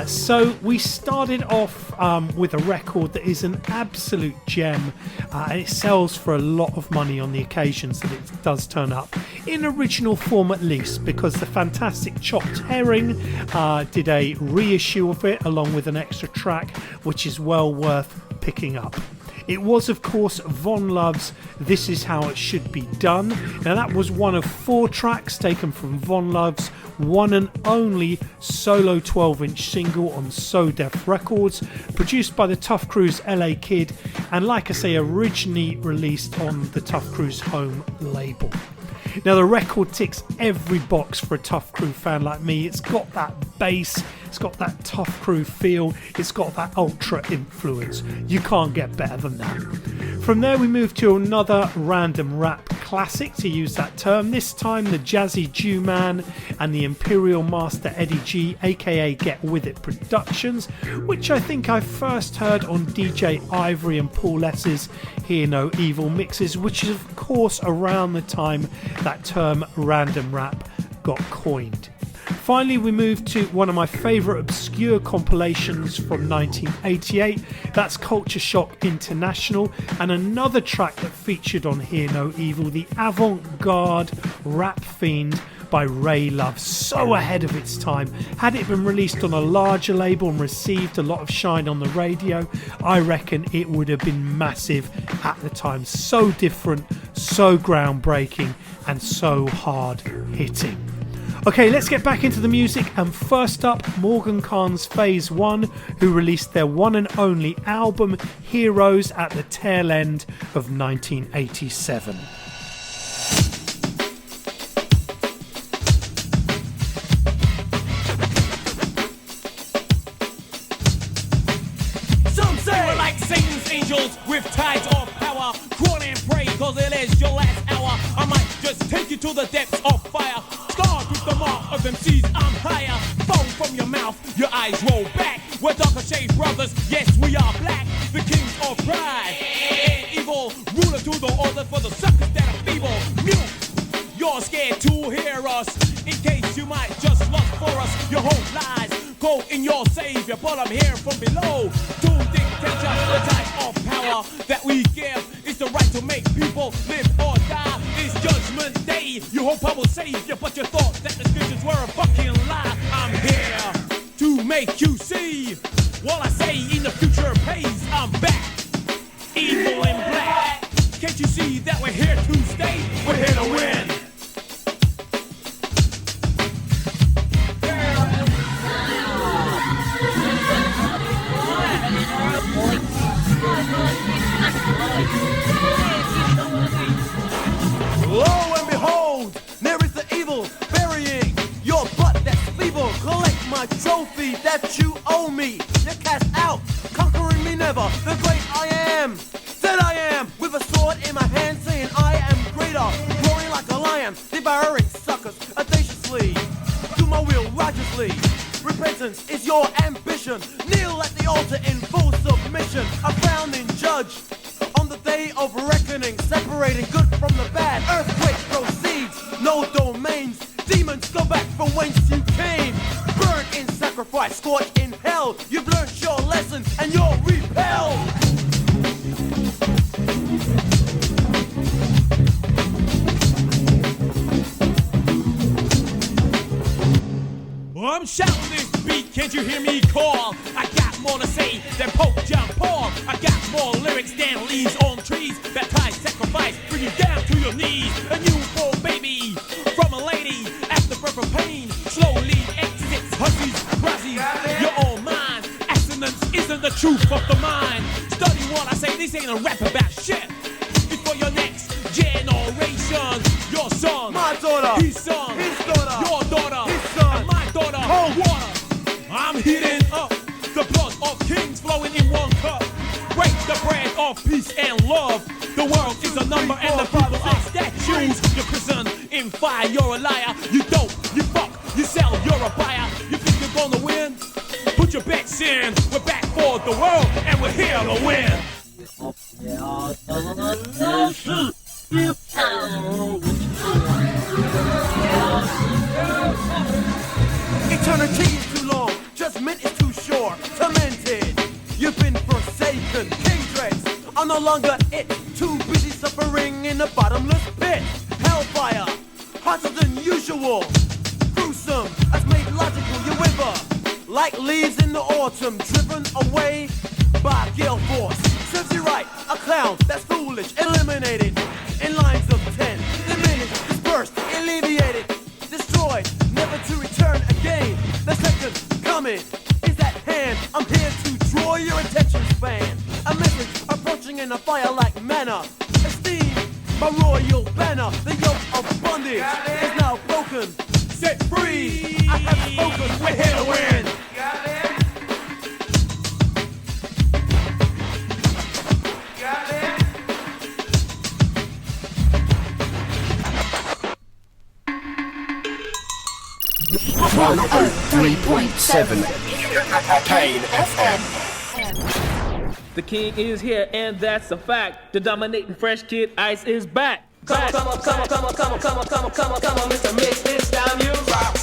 So we started off with a record that is an absolute gem, and it sells for a lot of money on the occasions that it does turn up, in original form at least, because the fantastic Chopped Herring did a reissue of it along with an extra track, which is well worth picking up. It was, of course, Von Love's This Is How It Should Be Done. Now, that was one of 4 tracks taken from Von Love's one and only solo 12-inch single on So Def Records, produced by the Tough Crew's LA Kid, and like I say, originally released on the Tough Crew's home label. Now, the record ticks every box for a Tough Crew fan like me. It's got that bass, it's got that Tough Crew feel, it's got that ultra influence. You can't get better than that. From there we move to another random rap classic, to use that term, this time the Jazzy Jew Man and the Imperial Master Eddie G, aka Get With It Productions, which I think I first heard on DJ Ivory and Paul S's Hear No Evil mixes, which is of course around the time that term random rap got coined. Finally, we move to one of my favourite obscure compilations from 1988. That's Culture Shock International, and another track that featured on Hear No Evil, the avant-garde rap fiend by Ray Love, so ahead of its time. Had it been released on a larger label and received a lot of shine on the radio, I reckon it would have been massive at the time. So different, so groundbreaking, and so hard hitting. Okay, let's get back into the music, and first up, Morgan Khan's Phase 1, who released their one and only album, Heroes, at the tail end of 1987. Some say we're like Satan's angels with tides of power. Crawl and pray, cause it is your last hour. I might just take you to the depths of fire. Scarred with the mark of MCs, I'm higher. Foam from your mouth, your eyes roll back. We're darker shade brothers, yes we are black. The kings of pride and evil. Ruler to the order for the suckers that are feeble. Mute, you're scared to hear us. In case you might just lust for us. Your whole lies go in your savior, but I'm here from below to dictate just the type of power that we give. Is the right to make people live or die. It's judgment day. You hope I will save you, but you thought that the scriptures were a fucking lie. I'm here to make you see what I say in the future pays. I'm back, evil and black. Can't you see that we're here to stay? We're here to win. Lo and behold, there is the evil burying your butt that's feeble. Collect my trophy that you owe me. You're cast out, conquering me never. The great I am, said I am, with a sword in my hand saying I am greater. Roaring like a lion, devouring suckers audaciously. Do my will righteously. Repentance is your ambition. Kneel at the altar in full submission. A frowning judge on the day of reckoning, separating good from the bad. Earthquake proceeds, no domains. Demons go back from whence you came. Burn in sacrifice, scorch in hell. You've learned your lesson and you're repelled. I'm shouting this beat, can't you hear me call? I got more to say than Pope John Paul. I got more lyrics than leaves on trees. Baptize, sacrifice, bring you down to your knees. A newborn baby from a lady after birth of pain. Slowly exits, hussies, razzies, your own mind. Assonance isn't the truth of the mind. Study what I say, this ain't a rap about shit. It's for your next generation. Your son, my daughter, his son, his daughter, your daughter, his son, and my daughter, cold water. I'm heating up the blood of kings flowing in one cup. Break the bread of peace and love. The world is a number and the people are statues. You're prison in fire, you're a liar. You dope, you fuck, you sell, you're a buyer. You think you're gonna win? Put your bets in. We're back for the world and we're here to win. Eternity is too long, judgment is too short. Tormented, you've been forsaken. King dreads are no longer it. Too busy suffering in a bottomless pit. Hellfire, hotter than usual. Gruesome, as made logical, you wither like leaves in the autumn, driven away by gale force. Serves you right, a clown that's foolish, eliminated in lines of 10. Diminished, dispersed, alleviated, destroyed, never to return again. The second coming is at hand. I'm here to draw your attention span. A message approaching in a fire like manna. Esteem my royal banner. The yoke of bondage is now broken. Set free, I have spoken. We're here to win. One 103.7 Kane FM. The king is here, and that's a fact. The dominating fresh kid Ice is back. Come on, come on, come on, come on, come on, come on, come on, come on, come on, Mr. Mix this down, you rock.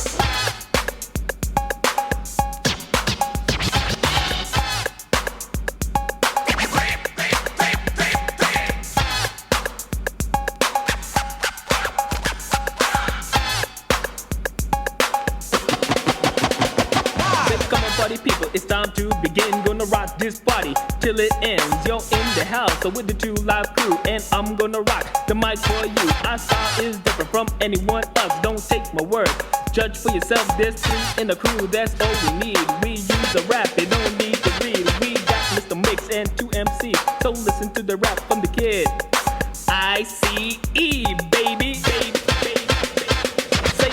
it's time to begin. Gonna rock this party till it ends. Yo, in the house, so with the 2 Live crew, and I'm gonna rock the mic for you. Our style is different from anyone else. Don't take my word, judge for yourself. There's 3 in the crew, that's all we need. We use the rap, they don't need to read. We got Mr. Mix and 2 MCs, so listen to the rap from the kid. ICE, baby. Say,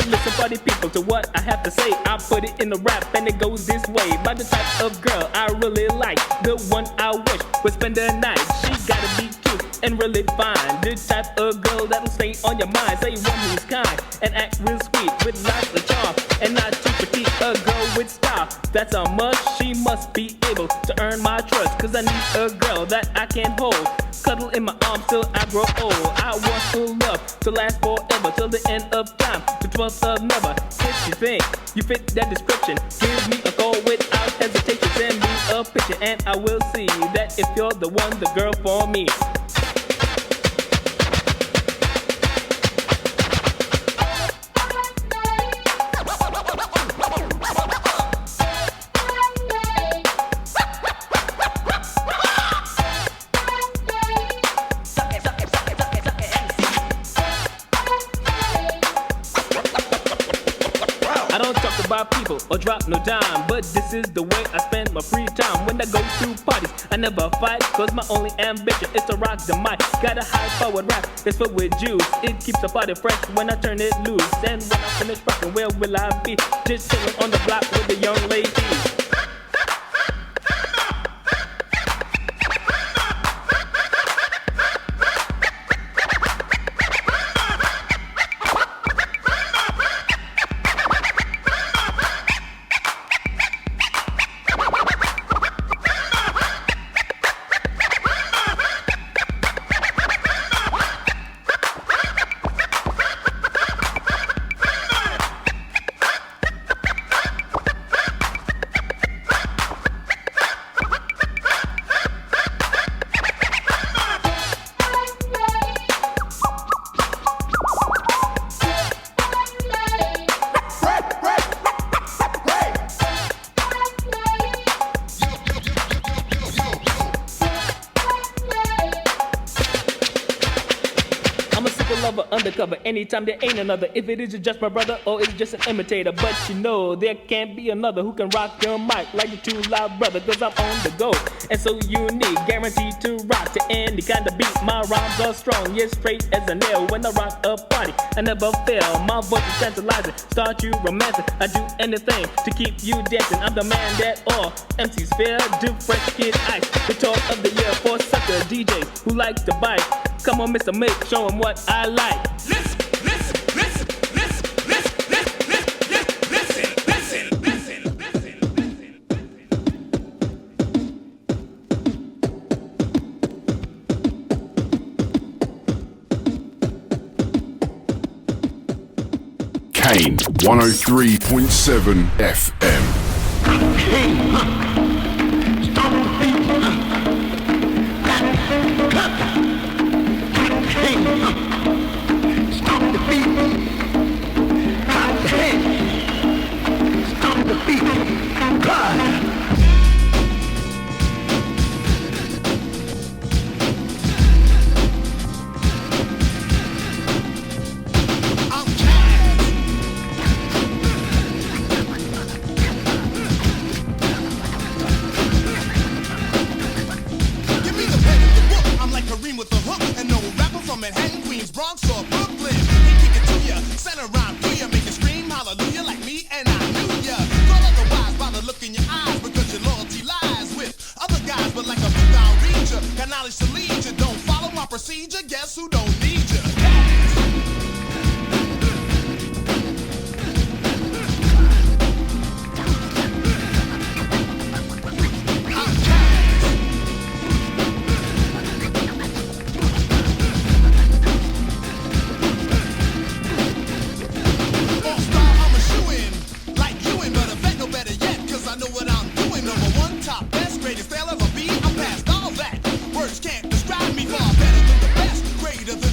listen, party people, to what I have to say. I put it in the rap and it goes this way. By the type of girl I really like, the one I wish would spend the night. She gotta be cute and really fine, the type of girl that'll stay on your mind. Say one who's kind and act real sweet with lots of charm and not too petite. A girl with style, that's a must. She must be able to earn my trust, cause I need a girl that I can hold, cuddle in my arms till I grow old. I want to love to last forever till the end of time, the 12th of never. If you think you fit that description, give me a call without hesitation. Send me a picture and I will see that if you're the one, the girl for me. People or drop no dime, but this is the way I spend my free time. When I go to parties, I never fight, cause my only ambition is to rock the mic. Got a high-powered rap that's filled with juice. It keeps the party fresh when I turn it loose. And when I finish rocking, where will I be? Just chilling on the block with the young ladies. Undercover, anytime there ain't another. If it is just my brother or it's just an imitator, but you know there can't be another who can rock your mic like the 2 Live brother, cause I'm on the go and so unique, guaranteed to rock to any kind of beat. My rhymes are strong, yes, straight as a nail. When I rock a party, I never fail. My voice is tantalizing, start you romancing. I do anything to keep you dancing. I'm the man that all MCs fear. Do Fresh Kid Ice, the talk of the year for sucker DJs who like to bite. Come on, Mr. Mix, show him what I like. Listen, listen, listen, listen, listen, listen, listen, listen, listen, listen, Kane 103.7 FM. Greater than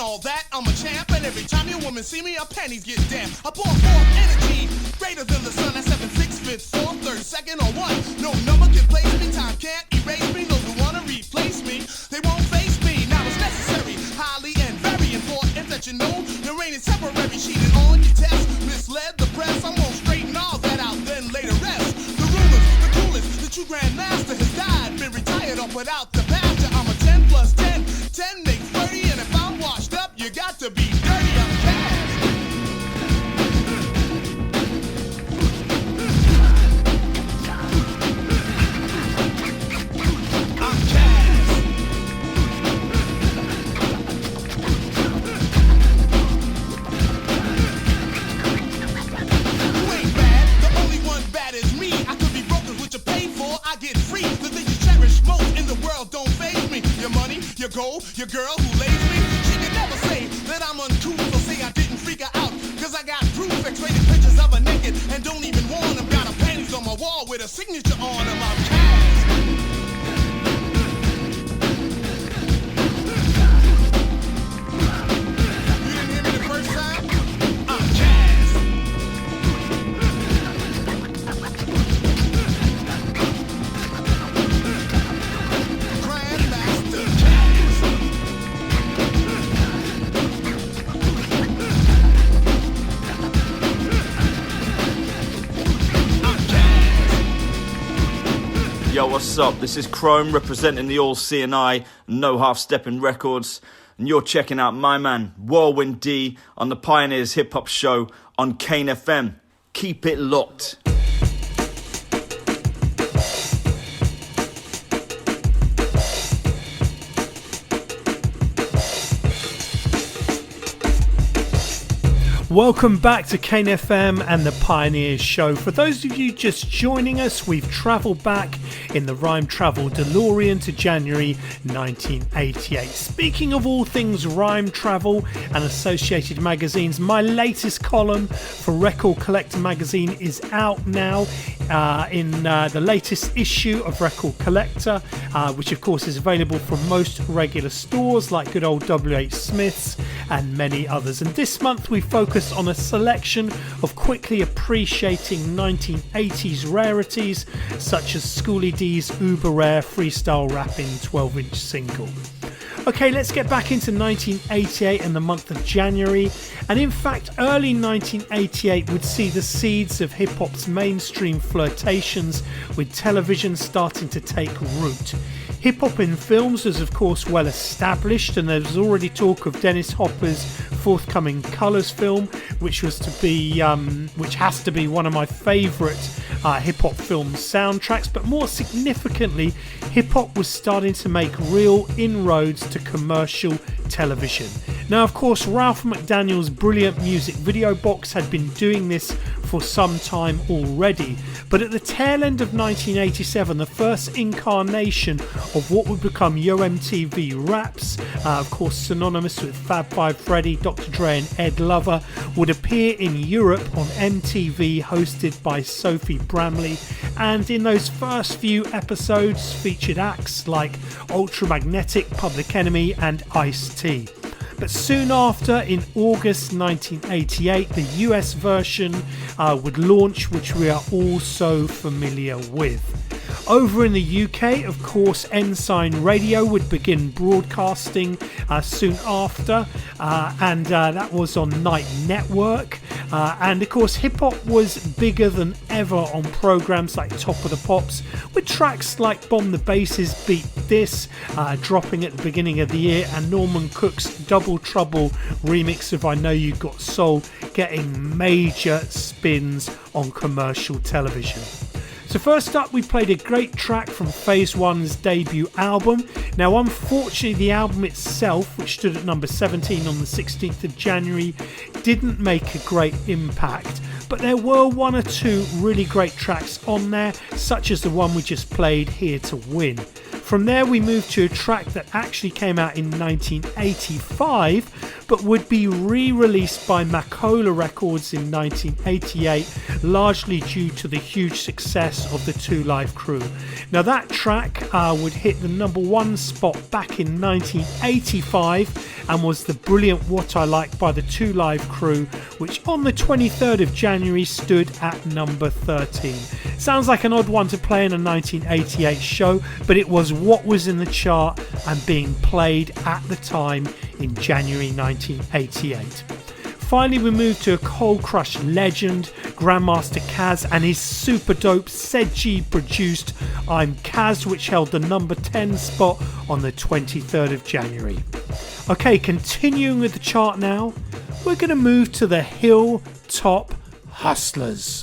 all that, I'm a champ, and every time your woman see me, her panties get damp. I pour forth energy greater than the sun. That's 7, 6, 5th, 4th, 3rd, 2nd, or 1. No number can place me, time can't erase me. Those who wanna replace me, they won't face me. Now it's necessary, highly and very important that you know your reign is temporary. Cheated on your test, misled the press. I'm gonna straighten all that out, then later rest. The rumors, the coolest, the true grandmaster has died, been retired or put out the pasture. I'm a 10 plus 10, 10 makes 30, and if I'm washed up, you got to be dirty. I'm cash. I get free. The things you cherish most in the world don't faze me. Your money, your gold, your girl who lays me. She can never say that I'm uncouth or say I didn't freak her out. Cause I got proof, X-rated pictures of her naked and don't even warn them. Got her panties on my wall with a signature on them. I'm cash. You didn't hear me the first time? I'm cash. Yo, what's up? This is Chrome representing the All C&I, No Half Stepping Records, and you're checking out my man Whirlwind D on the Pioneers Hip Hop Show on Kane FM. Keep it locked. Welcome back to Kane FM and the Pioneers Show. For those of you just joining us, we've travelled back in the Rhyme Travel DeLorean to January 1988. Speaking of all things Rhyme Travel and associated magazines, my latest column for Record Collector magazine is out now in the latest issue of Record Collector, which of course is available from most regular stores like good old WH Smith's and many others. And this month we focus on a selection of quickly appreciating 1980s rarities such as Schoolie D's uber rare freestyle rapping 12-inch single. Okay, let's get back into 1988 and the month of January. And in fact, early 1988 would see the seeds of hip-hop's mainstream flirtations with television starting to take root. Hip-hop in films was of course well established, and there was already talk of Dennis Hopper's forthcoming Colours film, which has to be one of my favourite hip-hop film soundtracks. But more significantly, hip-hop was starting to make real inroads to commercial television. Now, of course, Ralph McDaniel's brilliant music video box had been doing this for some time already, but at the tail end of 1987, the first incarnation of what would become Yo MTV Raps, of course synonymous with Fab Five Freddy, Dr. Dre and Ed Lover, would appear in Europe on MTV, hosted by Sophie Bramley, and in those first few episodes featured acts like Ultramagnetic, Public Enemy and Ice-T. But soon after, in August 1988, the US version would launch, which we are all so familiar with. Over in the UK, of course, Ensign Radio would begin broadcasting soon after, and that was on Night Network. And of course, hip-hop was bigger than ever on programs like Top of the Pops, with tracks like Bomb the Basses Beat This dropping at the beginning of the year, and Norman Cook's Double Trouble remix of I Know You Got Soul getting major spins on commercial television. So first up, we played a great track from Phase One's debut album. Now, unfortunately, the album itself, which stood at number 17 on the 16th of January, didn't make a great impact. But there were one or two really great tracks on there, such as the one we just played, Here to Win. From there, we moved to a track that actually came out in 1985 but would be re-released by Macola Records in 1988, largely due to the huge success of the Two Live Crew. Now that track would hit the #1 spot back in 1985 and was the brilliant What I Like by the Two Live Crew, which on the 23rd of January stood at number 13. Sounds like an odd one to play in a 1988 show, but it was what was in the chart and being played at the time in January 1988. Finally, we move to a Cold Crush legend, Grandmaster Kaz, and his super dope Sedgy produced I'm Kaz, which held the number 10 spot on the 23rd of January. Okay, continuing with the chart now, we're going to move to the Hilltop Hustlers.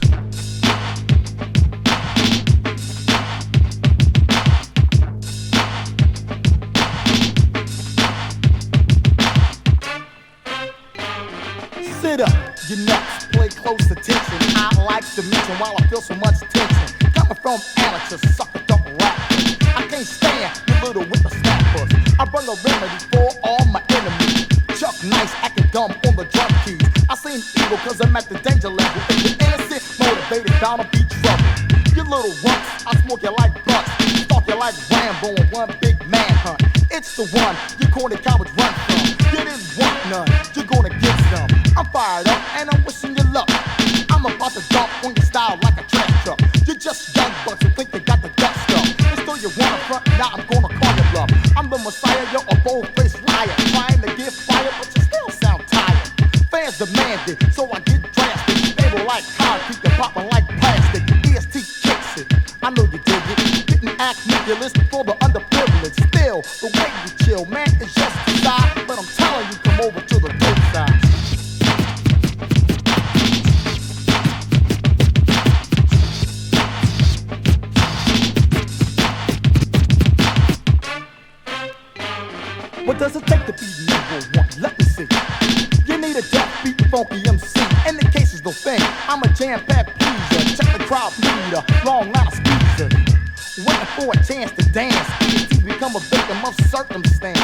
Sit up, you nuts, pay close attention. I like to mention while I feel so much tension. Coming from amateur, sucker, don't rap. I can't stand you little with the snappers. I bring a remedy for all my enemies. Chuck Nice acting dumb on the drum keys. I seen evil cause I'm at the danger level. If you're innocent, motivated, bound to be trouble. You little runts, I smoke you like blunts. Stalk you like Rambo on one big manhunt. It's the one you corny cowards run from. You didn't want none, you're gonna get some. I'm fired up and I'm wishing you luck. I'm about to dump on your style like a trash truck. You're just young bucks who think they got the gut stuff. It's though you wanna front, now I'm gonna call you bluff. I'm the messiah, you're a bold-faced liar. Trying to get fired, but you still sound tired. Fans demand it, so I get drastic. Stable like concrete, you're popping like plastic. EST kicks it, I know you dig it. Didn't act ridiculous for the underprivileged. Still, the way you chill, man, is just a side. But I'm telling you, come over to the dope side. What does it take to be #1? Let me see. You need a deaf beat funky MC. In the case is no thing. I'm a jam-packed pleaser. Check the crowd leader. Long line of squeezer. Waiting for a chance to dance. EST become a victim of circumstance.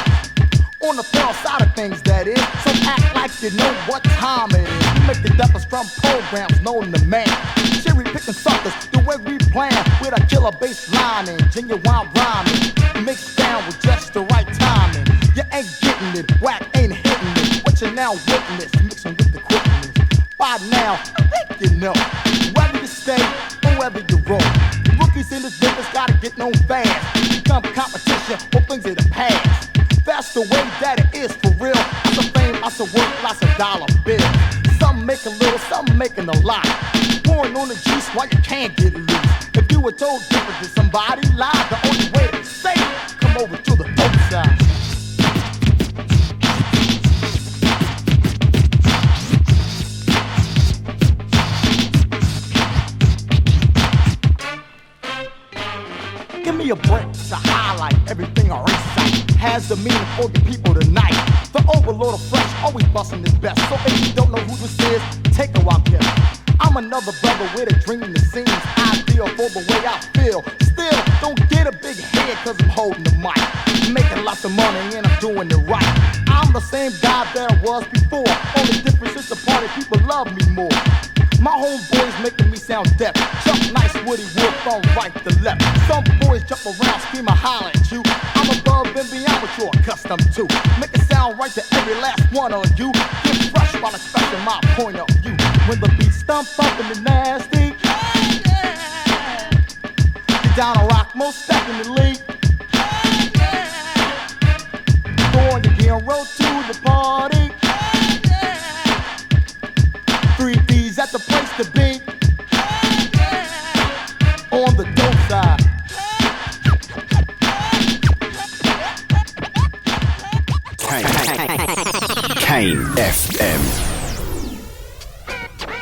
On the fell side of things, that is. So act like you know what time it is. You make the deafest drum programs known to man. Cherry picking suckers, the way we plan. With a killer bass line and genuine rhyming. Mixed down with just the right timing. You ain't getting it, whack ain't hitting it. What you now witness, mixing with the quickness. By now, I think you know. Whether you stay or whether you roll. Rookies in this business gotta get known fast. Become competition for things of the past. That's the way that it is for real. Lots of fame, lots of work, lots of dollar bills. Some make a little, some making a lot. Pouring on the juice while you can't get loose. If you were told different to somebody, lie. The only way to say it, come over to the dope side. Give me a break to highlight everything on sight. Has the meaning for the people tonight. The overlord of fresh, always busting his best. So if you don't know who this is, take a walk here. I'm another brother with a dream that seems ideal for the way I feel. Still, don't get a big head cause I'm holding the mic. Making lots of money and I'm doing it right. I'm the same guy that I was before. Only difference is the party people love me more. My homeboys making me sound deaf. Chuck Nice, Woody Wood from right to left. Some boys jump around, scream and holler at you. I'm above and beyond what you're accustomed to. Make it sound right to every last one of you. Get fresh while expressing my point of view. When the beat stump up and the nasty, get down and rock most definitely. Go on, you can roll to the party. 3D's at the place to be. On the dope side. Kane FM.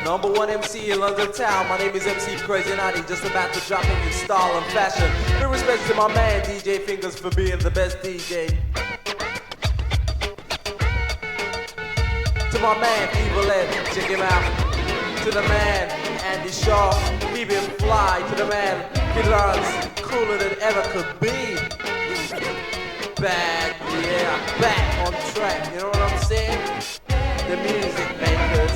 #1 MC in London town. My name is MC Crazy Naughty, just about to drop in style and fashion. No respect to my man DJ Fingers for being the best DJ. To my man Evil Ed, check him out. To the man Andy Shaw, he been fly. To the man he runs cooler than ever could be. Bad, yeah, back on track. You know what I'm saying? the music makers.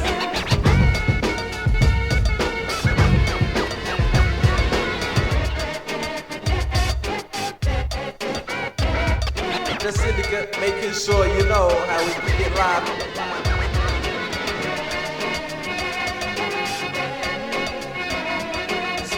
The syndicate making sure you know how we keep it live.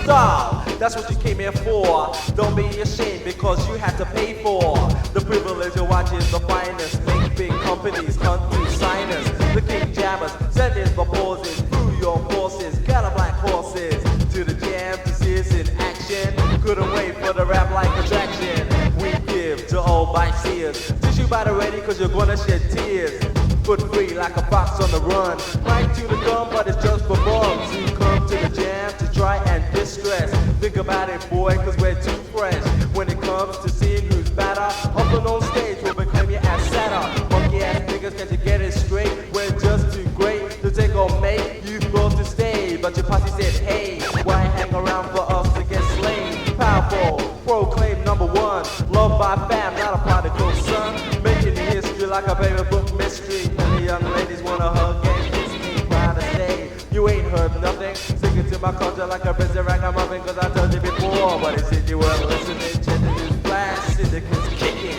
Style, that's what you came here for. Don't be ashamed because you had to pay for the privilege of watching the finest. Make big companies come through signers. The king jammers, sending proposals through your forces. Got a black horses to the jam to see us in action. Couldn't wait for the rap like attraction. We give to all sightseers. Tissue by the ready cause you're gonna shed tears. Foot free like a fox on the run. Right to the gun but it's just for bums who come to the jam to try and distress. Think about it boy cause we're too fresh. When it comes to seeing who's better, up on stage we'll proclaim you as setter. Monkey ass niggas can't you get it straight? We're just too great to take or make. You thought to stay but your posse said hey, why hang around for us to get slain? Powerful, proclaim number one. Loved by fam, not a prodigal son. Making history like a paper book mystery. And the young ladies wanna hug and kiss me. Proud to say, you ain't heard nothing. Singing to my culture like a busy ragamuffin. Cause I told you before, but it said you weren't listening. Check the news flash, syndicates kicking.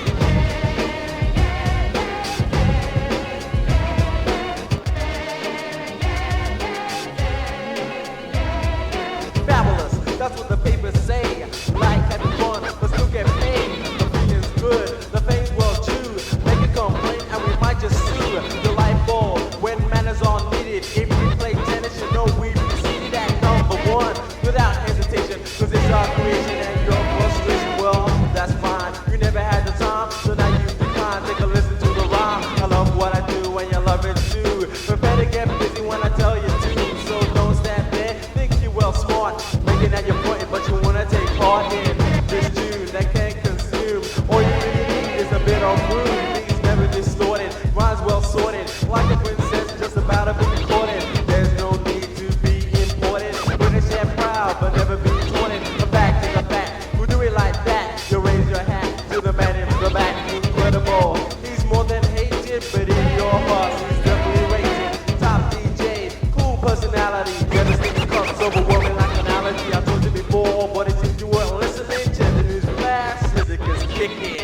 Fabulous, that's what the papers say. Like having fun, but still get paid. The feeling's good, the fame's well too. Make a complaint and we might just sue. The light ball, when manners are needed. If we play tennis, you know we preceded at number one. Without hesitation, cause it's our creation and your frustration. Well, that's fine, you never had the time. So now you decline, take a listen to the rhyme. I love what I do and you love it too. Prepare to get busy when I tell you to. So don't stand there, think you well smart. Making at your point, but you wanna take part in this tune that can't consume. All you really need is a bit of room. Things never distorted, rhymes well sorted. Like a princess just about to be recorded. There's no need to be imported. British and proud, but never be taunted. A fact is a fact. Who do it like that? You raise your hat to the man in the back. Incredible. He's more than hated, but in your heart he's definitely rated. Top DJ, cool personality. Devastating comes overwhelming like analogy. I told you before, but it seems you weren't listening. Check the news flash, syndicates kicking.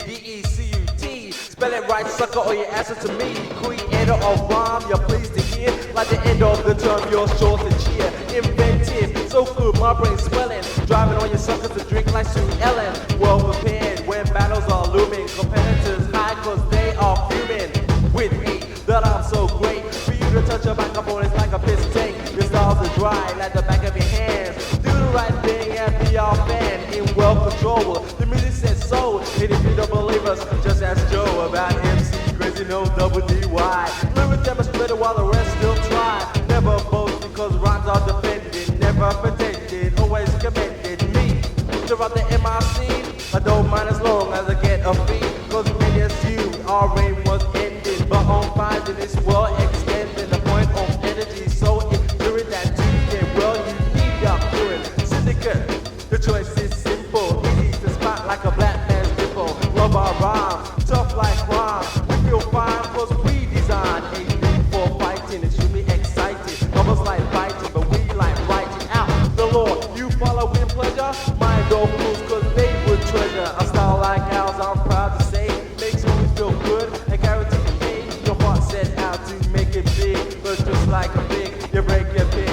SINDECUT. Spell it right, sucker, or your answer to me. Creator of rhyme, you're pleased to hear. Like the end of the term, you're sure to cheer. Inventive, so good, my brain's swelling. Driving on your suckers to drink like Sue Ellen. Well prepared when battles are looming. Competitors high cause they are fuming. With me, that I'm so great. For you to touch your back opponents like a piss tank. Your styles are dry like the back of your hands. Do the right thing and be our fan. In well control, the music says so. And if you don't believe us, just ask Joe about MC Crazy No Double DY. Lyric demonstrated while the rest still try. Never boast because rhymes are defended. Never pretended, always commended me. Throughout the MIC, I don't mind as long as I get a fee. Cause many assume our reign was ended. But on finding this well extended. The point of energy so enduring that you get well, you need our current syndicate. The choice is simple, easy to spot like a black man's nipple. Love our rhyme, tough like crime. We feel fine cause we design a beat for fighting. Extremely excited, almost like fighting, but we like writing out the law. You follow in pleasure, mind all fools cause they would treasure. A style like ours, I'm proud to say, makes me feel good and guarantee the pain. Your heart set out to make it big, but just like a pig, you break your pig.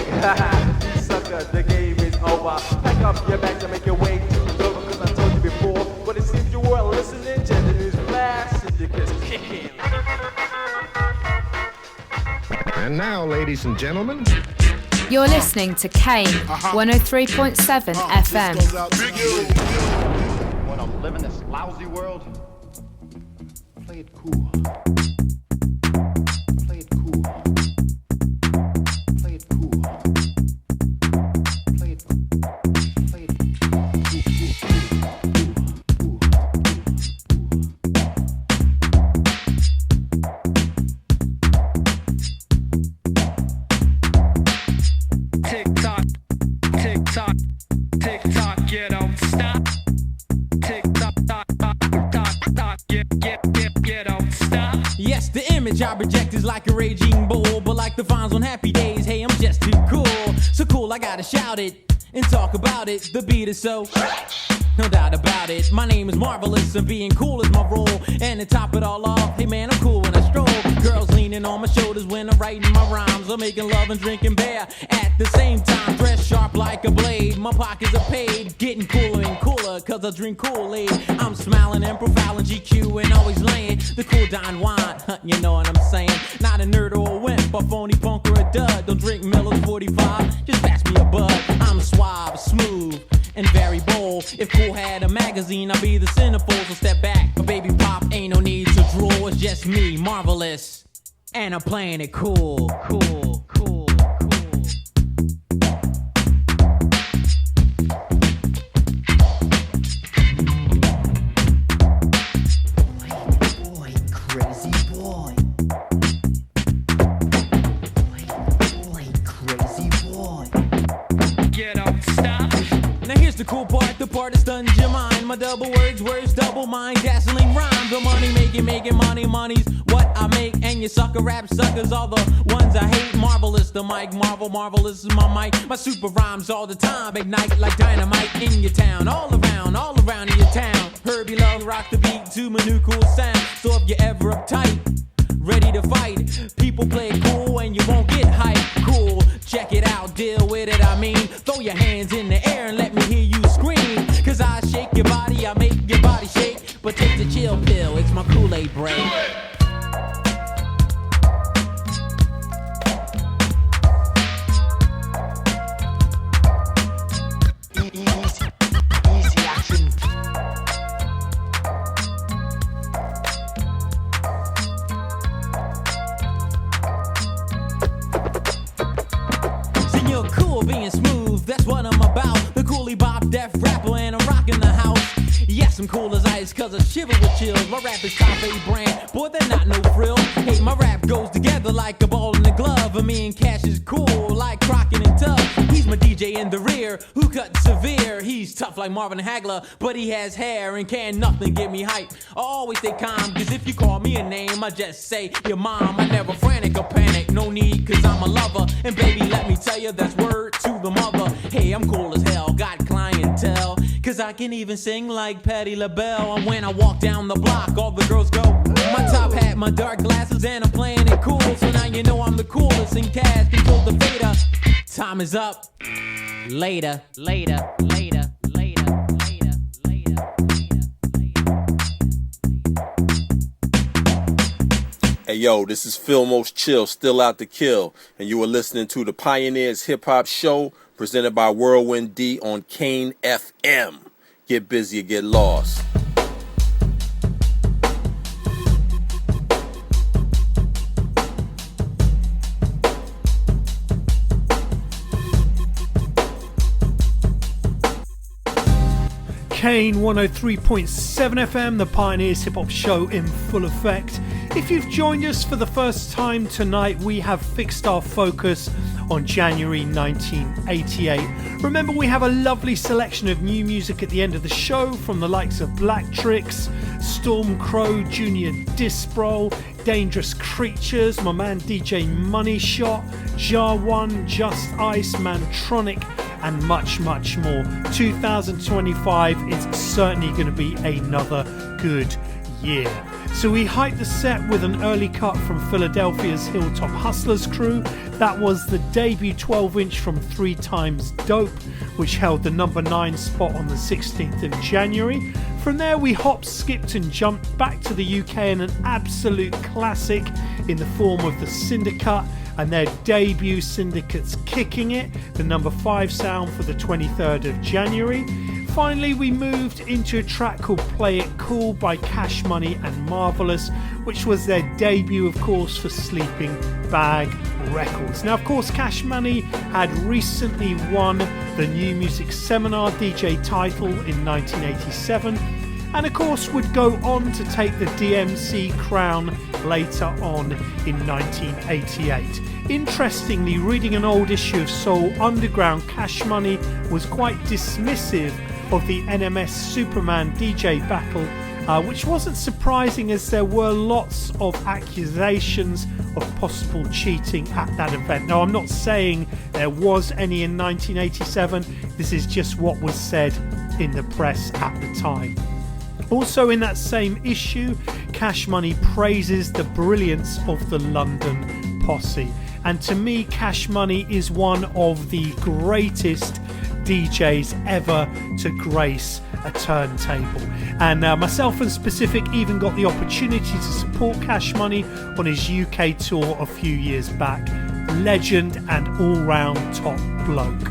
You sucker, the game is over. Pack up your bags and make your way to Dover, cause I told you before, but it seems you weren't listening. Check the news flash, syndicates kicking. And now, ladies and gentlemen, You're listening to Kane 103.7 FM. Want to live in this lousy world? Play it cool. Play it cool. Play it cool. Play it cool. Play it Tick tock, tick tock, advantage I project is like a raging bull, but like the vines on happy days, hey, I'm just too cool. So cool, I gotta shout it and talk about it. The beat is so, no doubt about it. My name is Marvelous and being cool is my role. And to top it all off, hey man, I'm cool when I stroll. Girls leaning on my shoulders when I'm writing my rhymes. I'm making love and drinking beer at the same time. Dressed sharp like a blade, my pockets are paid. Getting cooler and cooler cause I drink Kool-Aid. I'm smiling and profiling GQ and always laying the cool Don wine, you know what I'm saying. Not a nerd or a wimp, a phony punk or a dud. Don't drink Miller's 45, just pass me a bud. I'm suave, smooth, and very bold. If Cool had a magazine, I'd be the centerfold. So step back, but baby pop, ain't no need to drool. It's just me, Marvelous, and I'm playing it cool, cool, cool. The cool part, the part that stuns your mind. My double words, double mind, gasoline rhyme. The money making money's what I make. And you sucker rap suckers, all the ones I hate. Marvelous, the mic, marvelous is my mic. My super rhymes all the time, ignite like dynamite in your town. All around in your town. Herbie Love rock the beat to my new cool sound. So if you're ever uptight, ready to fight, people play it cool and you won't get hype. Cool, check it out, deal with it, I mean. Throw your hands in the air and let me hear you scream. Cause I shake your body, I make your body shake. But take the chill pill, it's my Kool-Aid break. Easy action. You're cool being smooth, that's what I'm about. The coolie bop, deaf rapper, and I'm rocking the house. Yes, I'm cool as ice, cause I shiver with chills. My rap is top 8 brand, boy, they're not no frill. Hey, my rap goes together like a ball in a glove. And me and Cash is cool, like Crockett and Tubb. He's my DJ in the rear, who cut severe. He's tough like Marvin Hagler, but he has hair and can't nothing get me hype. I always stay calm, cause if you call me a name, I just say your mom. I never frantic or panic, no need, cause I'm a lover. And baby, let me tell you, that's word to the mother. Hey, I'm cool as hell, got clientele, cause I can even sing like Patti LaBelle. And when I walk down the block, all the girls go. My top hat, my dark glasses, and I'm playing it cool. So now you know I'm the coolest, and Cash control the fader. Time is up. Later. Hey yo, this is Phil Most Chill, still out to kill, and you are listening to the Pioneers Hip Hop Show presented by Whirlwind D on Kane FM. Get busy or get lost. Kane 103.7 FM, the Pioneers Hip Hop Show in full effect. If you've joined us for the first time tonight, we have fixed our focus on January 1988. Remember, we have a lovely selection of new music at the end of the show from the likes of Black Tricks, Storm Crow, Junior Disprol, Dangerous Creatures, my man DJ Money Shot, Jar One, Just Ice, Mantronic, and much more. 2025 is certainly going to be another good year. So we hyped the set with an early cut from Philadelphia's Hilltop Hustlers crew. That was the debut 12-inch from 3 Times Dope, which held the number 9 spot on the 16th of January. From there we hopped, skipped and jumped back to the UK in an absolute classic in the form of the Syndicate and their debut Syndicate's Kicking It, the number 5 sound for the 23rd of January. Finally, we moved into a track called Play It Cool by Cash Money and Marvelous, which was their debut, of course, for Sleeping Bag Records. Now, of course, Cash Money had recently won the New Music Seminar DJ title in 1987, and of course would go on to take the DMC crown later on in 1988. Interestingly, reading an old issue of Soul Underground, Cash Money was quite dismissive of the NMS Superman DJ battle which wasn't surprising as there were lots of accusations of possible cheating at that event. Now, I'm not saying there was any in 1987, this is just what was said in the press at the time. Also in that same issue, Cash Money praises the brilliance of the London Posse. And to me, Cash Money is one of the greatest DJs ever to grace a turntable. And myself and Specific even got the opportunity to support Cash Money on his UK tour a few years back. Legend and all-round top bloke.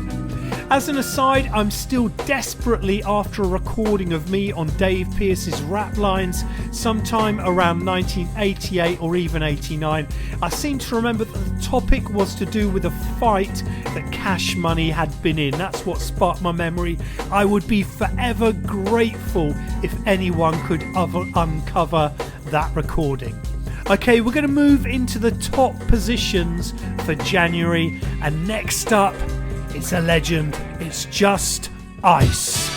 As an aside, I'm still desperately after a recording of me on Dave Pearce's rap lines sometime around 1988 or even 89. I seem to remember that the topic was to do with a fight that Cash Money had been in. That's what sparked my memory. I would be forever grateful if anyone could uncover that recording. Okay, we're going to move into the top positions for January, and next up, it's a legend, it's Just Ice.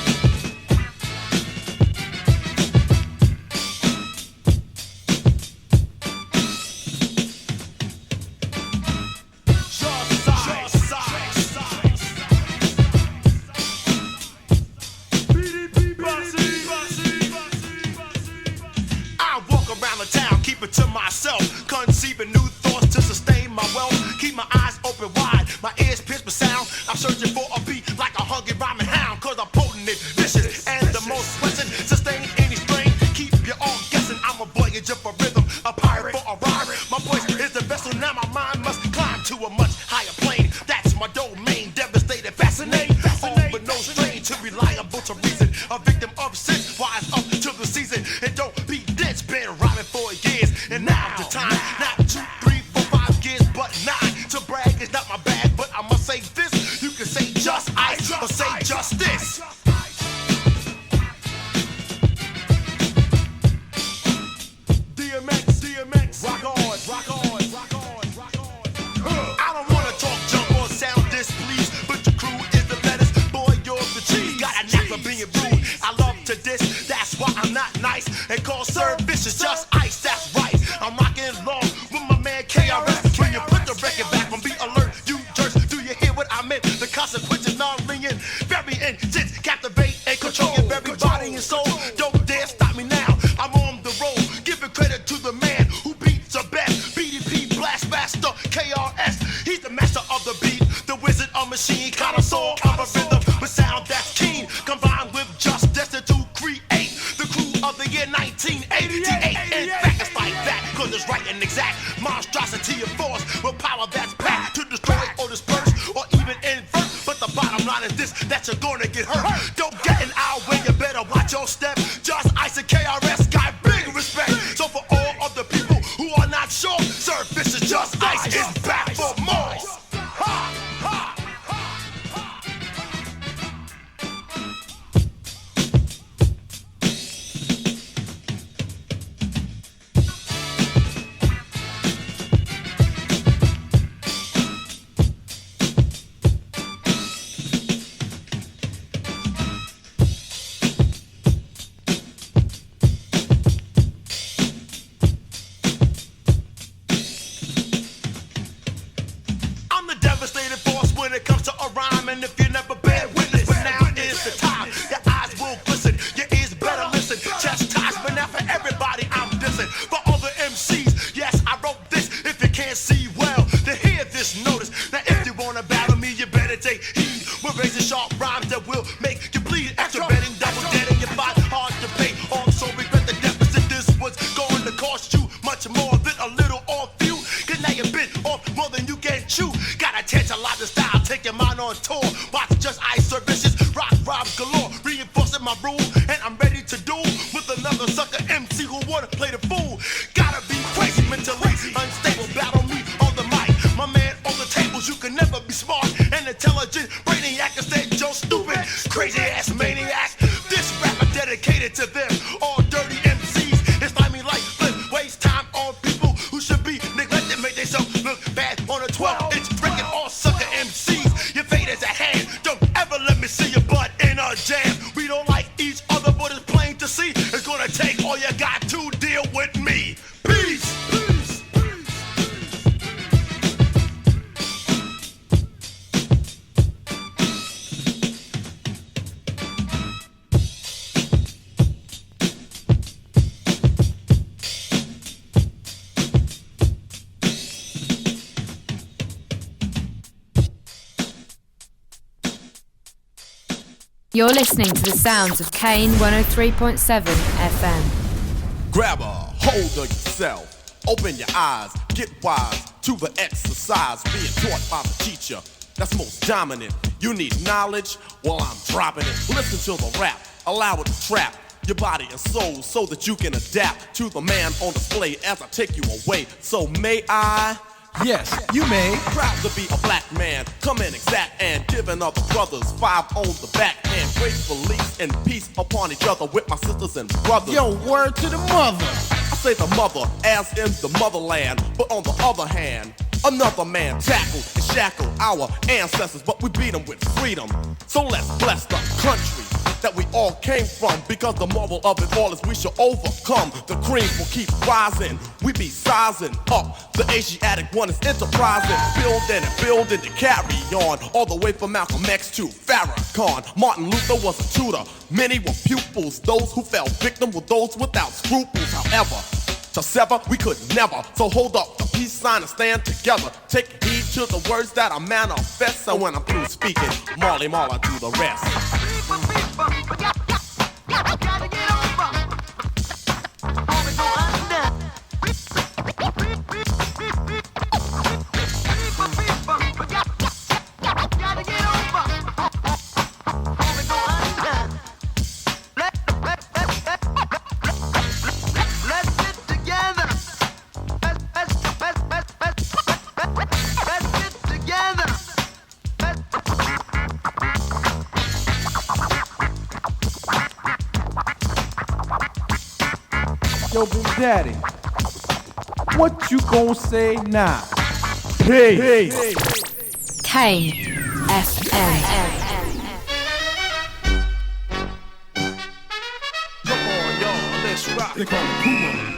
I walk around the town, keep it to myself, conceiving new thoughts to sustain my wealth, keep my eyes open wide, my ears pierced with sound. I'm searching for a beat like a hungry rhyming hound, cause I'm potent and vicious and the most present. Sustain any strain, keep you all guessing. I'm a voyager for rhythm, a pirate for a rhyme. My voice is the vessel, now my mind must climb to a much higher plane. That's my domain, devastating, fascinating. All but no strain, too reliable to reason. A victim of sin, wise up to the season. And don't be dense, been rhyming for years. And now's the time, not 2, 3, 4, 5 years, but 9. To brag is not my bag, but I must say this. You can say just ice or say justice. DMX, rock on, rock on, rock on, rock on. I don't wanna talk junk or sound displeased, but your crew is the lettuce, boy, you're the cheese. Got a knack for being rude, I love to diss, that's why I'm not nice. And call service is just ice, that's right. I'm rocking along with my man KRS. When you put the record back on, be alert, you jerks. Do you hear what I meant? The consequences non-linear, very intense, captivate and control your very body and soul. Don't dare stop me now, I'm on the road, giving credit to the man who beats the best. BDP Blast Master KRS, he's the master of the beat, the wizard of machine, connoisseur of a rhythm with sound that's keen, combined with just destined to create the crew of the year 1988. In fact, it's like that, cause it's right and exact. Monstrosity of force with power that's packed to destroy or disperse or even invert. But the bottom line is this, that you're gonna get hurt. Don't get in our way, you better watch your step. Just Ice and KRS got big respect. So for all of the people who are not sure, Sir Fish is Just Ice is back for more. Ha, ha. Jam. We don't like each other, but it's plain to see it's gonna take all your You're listening to the sounds of Kane 103.7 FM. Grab a hold of yourself, open your eyes, get wise to the exercise being taught by the teacher that's most dominant. You need knowledge? Well, I'm dropping it. Listen to the rap, allow it to trap your body and soul so that you can adapt to the man on display as I take you away. So may I? Yes, you may. Proud to be a black man, coming exact and giving other brothers 5 on the back and gracefully and peace upon each other with my sisters and brothers. Yo, word to the mother. I say the mother as in the motherland, but on the other hand, another man tackled and shackled our ancestors, but we beat them with freedom. So let's bless the country that we all came from, because the moral of it all is we shall overcome. The cream will keep rising, we be sizing up. The Asiatic one is enterprising, building to carry on, all the way from Malcolm X to Farrakhan. Martin Luther was a tutor, many were pupils. Those who fell victim were those without scruples. However, to sever we could never, so hold up the peace sign and stand together. Take heed to the words that I manifest, so when I'm through speaking, Marley Marla do the rest. Yo, Big Daddy, what you gonna say now? Peace. Kane FM. Come on, y'all, let's rock. They call me Puma.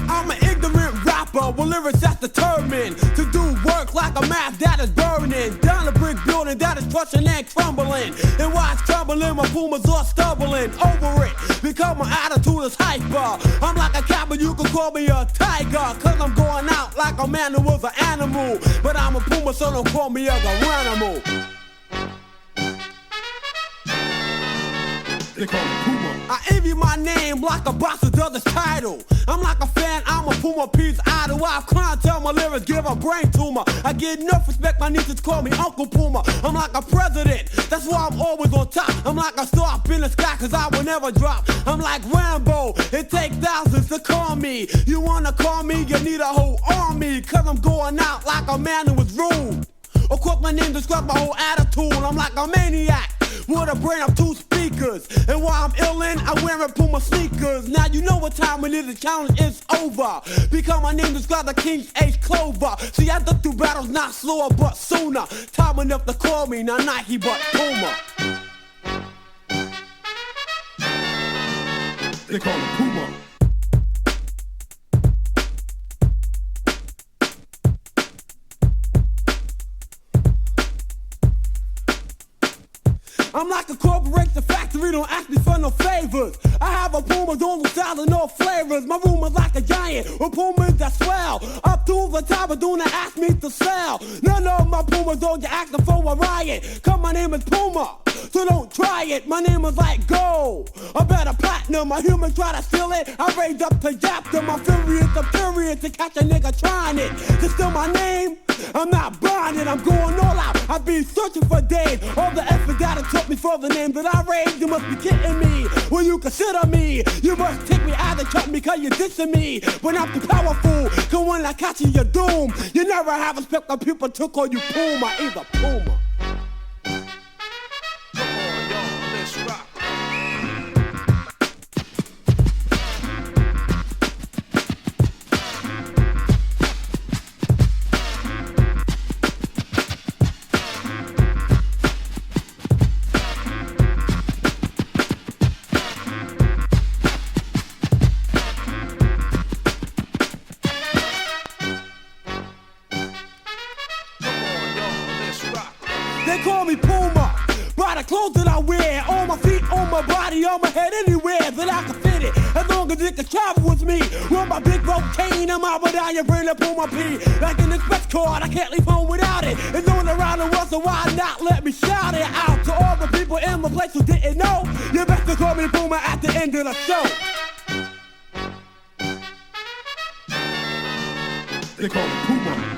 I'm an ignorant rapper with lyrics that's determined to do work like a math that is burning down a brick building that is crushing and crumbling. And while it's crumbling, my pumas are stumbling over it because my attitude is hyper. I'm like a cat, but you can call me a tiger, cause I'm going out like a man who was an animal. But I'm a puma, so don't call me a animal. They call me Puma. I envy my name like a boxer does his title. I'm like a fan, I'm a Puma P's idol. I've clientele, my lyrics give a brain tumor. I get enough respect, my nieces call me Uncle Puma. I'm like a president, that's why I'm always on top. I'm like a star up in the sky, cause I will never drop. I'm like Rambo, it takes thousands to call me. You wanna call me, you need a whole army, cause I'm going out like a man who was rude. Of course my name describes my whole attitude. I'm like a maniac with a brain of 2 speakers. And while I'm illin', I'm wearing Puma sneakers. Now you know what time it is, the challenge is over, because my name describes the King's Age Clover. See, I look through battles not slower but sooner. Time enough to call me, not Nike but Puma. They call me Puma. I'm like a corporation factory, don't ask me for no favors. I have a Puma, don't style and no flavors. My room is like a giant with Pumas that swell up to the top, but don't ask me to sell. None of my Pumas don't get acting for a riot, cause my name is Puma, so don't try it. My name is like gold, a better platinum. My humans try to steal it, I raised up to Japton. My fury is the period to catch a nigga trying it. To steal my name, I'm not blinded, I'm going all out. I've been searching for days, all the effort that it took me for the name that I raised. You must be kidding me when you consider me. You must take me out and cut me cause you're dissing me. But I'm too powerful, cause when I catch you, you're doomed. You never have respect when people to call you Puma, either Puma. Come on, y'all, let's rock. They call me Puma by the clothes that I wear, on my feet, on my body, on my head, anywhere that I can fit it. As long as it can travel with me. With my big rope cane, I'm out down your brain up on my P. Like an express card, I can't leave home without it. It's known around the world, so why not let me shout it out to all the people in my place who didn't know? You best to call me Puma at the end of the show. They call me Puma.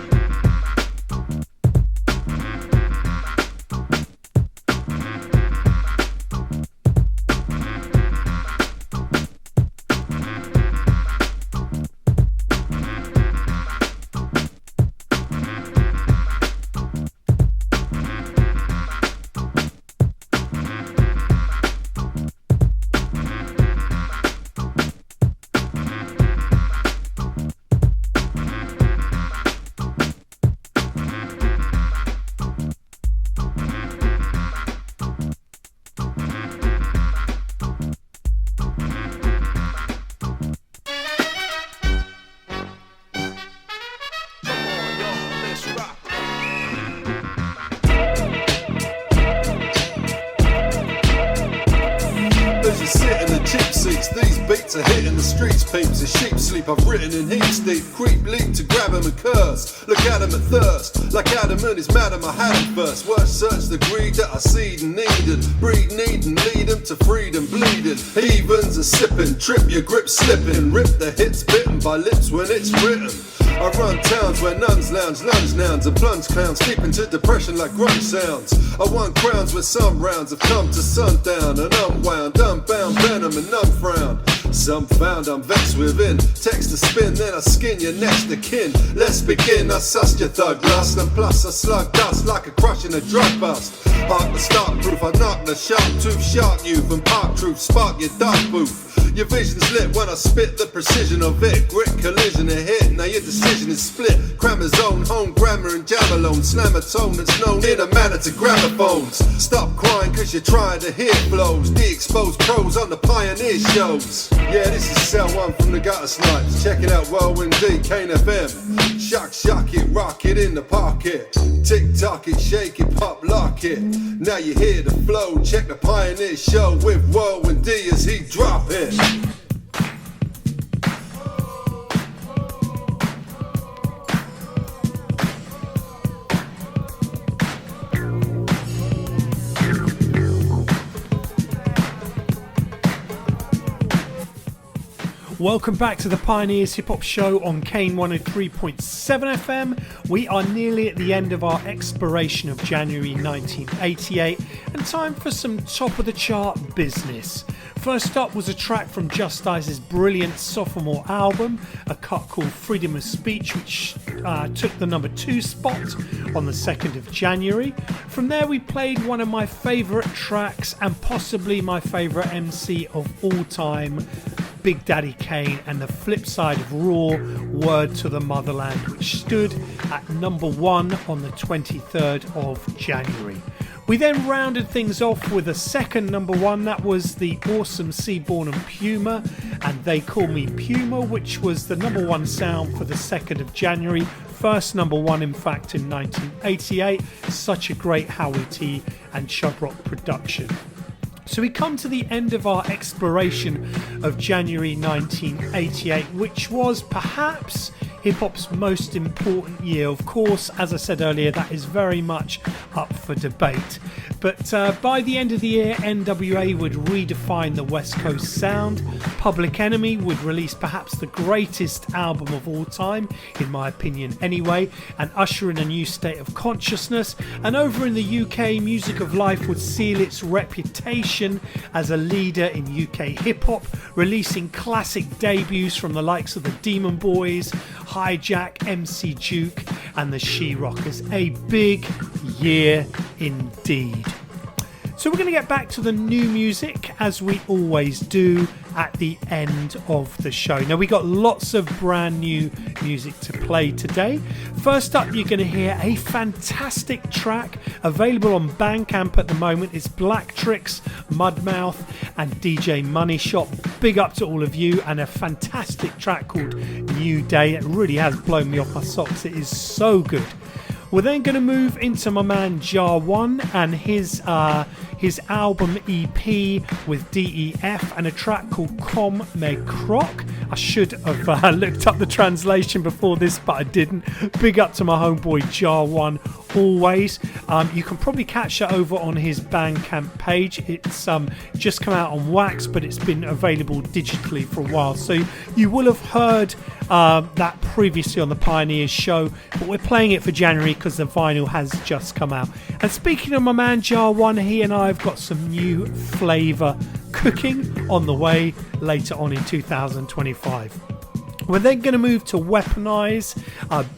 Are hitting the streets, peeps, as sheep sleep. I've written in heat deep, creep, leap to grab him and curse. Look at him and thirst, like Adam and his madam. I had him first. Worst search the greed that I seed and needed. Breed, need and lead him to freedom, bleeding. Heathens are sipping, trip your grip slipping. Rip the hits bitten by lips when it's written. I run towns where nuns lounge, lunge nouns and plunge clowns, deep into depression like grunge sounds. I won crowns where some rounds have come to sundown and unwound, unbound venom and none frown. Some found I'm vexed within. Text to spin, then I skin your next of kin. Let's begin. I sussed your thug lust, and plus I slug dust like a crush in a drug bust. Park the start proof, I knock the sharp tooth, shark you from park truth, spark your dark booth. Your vision's lit when I spit the precision of it. Grit, collision, and hit. Now your decision is split. Crammer zone, home grammar and jam alone. Slam a tone that's known in a manner to gramophones. Stop crying cause you're trying to hear flows. De-exposed pros on the Pioneer shows. Yeah, this is Cell 1 from the Gutter Snipes. Checking out Whirlwind D, Kane FM. Shock it, rock it in the pocket. Tick tock it, shake it, pop, lock it. Now you hear the flow. Check the Pioneer show with Whirlwind D as he drop it. Welcome back to the Pioneers Hip Hop Show on Kane 103.7 FM. We are nearly at the end of our exploration of January 1988 and time for some top of the chart business. First up was a track from Justice's brilliant sophomore album, a cut called Freedom of Speech, which took the number 2 spot on the 2nd of January. From there we played one of my favourite tracks and possibly my favourite MC of all time, Big Daddy Kane, and the flip side of Raw, Word to the Motherland, which stood at number 1 on the 23rd of January. We then rounded things off with a second number 1, that was the awesome Seaborn and Puma, and They Call Me Puma, which was the number 1 sound for the 2nd of January, first number 1 in fact in 1988, such a great Howie T and Chub Rock production. So we come to the end of our exploration of January 1988, which was perhaps hip-hop's most important year. Of course, as I said earlier, that is very much up for debate. But by the end of the year, NWA would redefine the West Coast sound. Public Enemy would release perhaps the greatest album of all time, in my opinion anyway, and usher in a new state of consciousness. And over in the UK, Music of Life would seal its reputation as a leader in UK hip-hop, releasing classic debuts from the likes of the Demon Boys, Hijack, MC Duke and the She-Rockers. A big year indeed. So we're going to get back to the new music as we always do at the end of the show. Now we got lots of brand new music to play today. First up, you're going to hear a fantastic track available on Bandcamp at the moment. It's Black Tricks, Mudmouth and DJ Money Shot. Big up to all of you, and a fantastic track called New Day. It really has blown me off my socks. It is so good. We're then going to move into my man Jar One and his album EP with DEF and a track called Comme Me Croc. I should have looked up the translation before this, but I didn't. Big up to my homeboy Jar One always. You can probably catch that over on his Bandcamp page. It's just come out on wax, but it's been available digitally for a while, so you will have heard that previously on the Pioneers show, but we're playing it for January because the vinyl has just come out. And speaking of my man Jar One, he and I have got some new flavour cooking on the way later on in 2025. We're then going to move to Weaponize.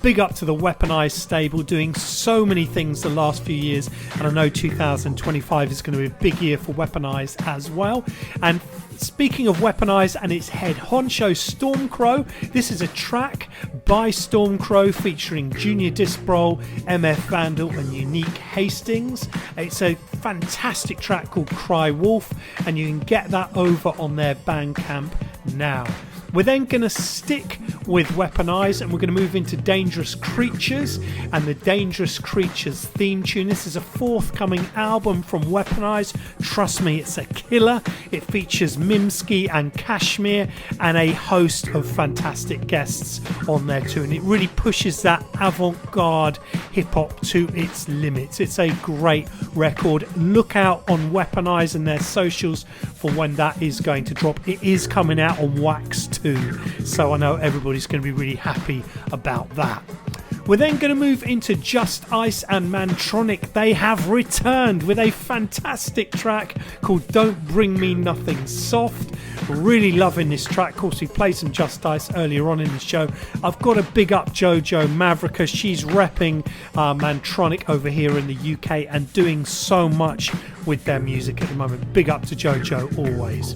Big up to the Weaponize stable, doing so many things the last few years, and I know 2025 is going to be a big year for Weaponize as well. And speaking of Weaponize and its head honcho Stormcrow, this is a track by Stormcrow featuring Junior Disbrol, MF Vandal and Unique Hastings. It's a fantastic track called Cry Wolf, and you can get that over on their Bandcamp now. We're then going to stick with Weaponize and we're going to move into Dangerous Creatures and the Dangerous Creatures theme tune. This is a forthcoming album from Weaponize. Trust me, it's a killer. It features Mimsky and Kashmir and a host of fantastic guests on there too, and it really pushes that avant-garde hip-hop to its limits. It's a great record. Look out on Weaponize and their socials for when that is going to drop. It is coming out on wax too, so I know everybody's going to be really happy about that. We're then going to move into Just Ice and Mantronic. They have returned with a fantastic track called Don't Bring Me Nothing Soft. Really loving this track. Of course, we played some Just Ice earlier on in the show. I've got to big up Jojo Mavrika. She's repping Mantronic over here in the UK and doing so much with their music at the moment. Big up to Jojo always.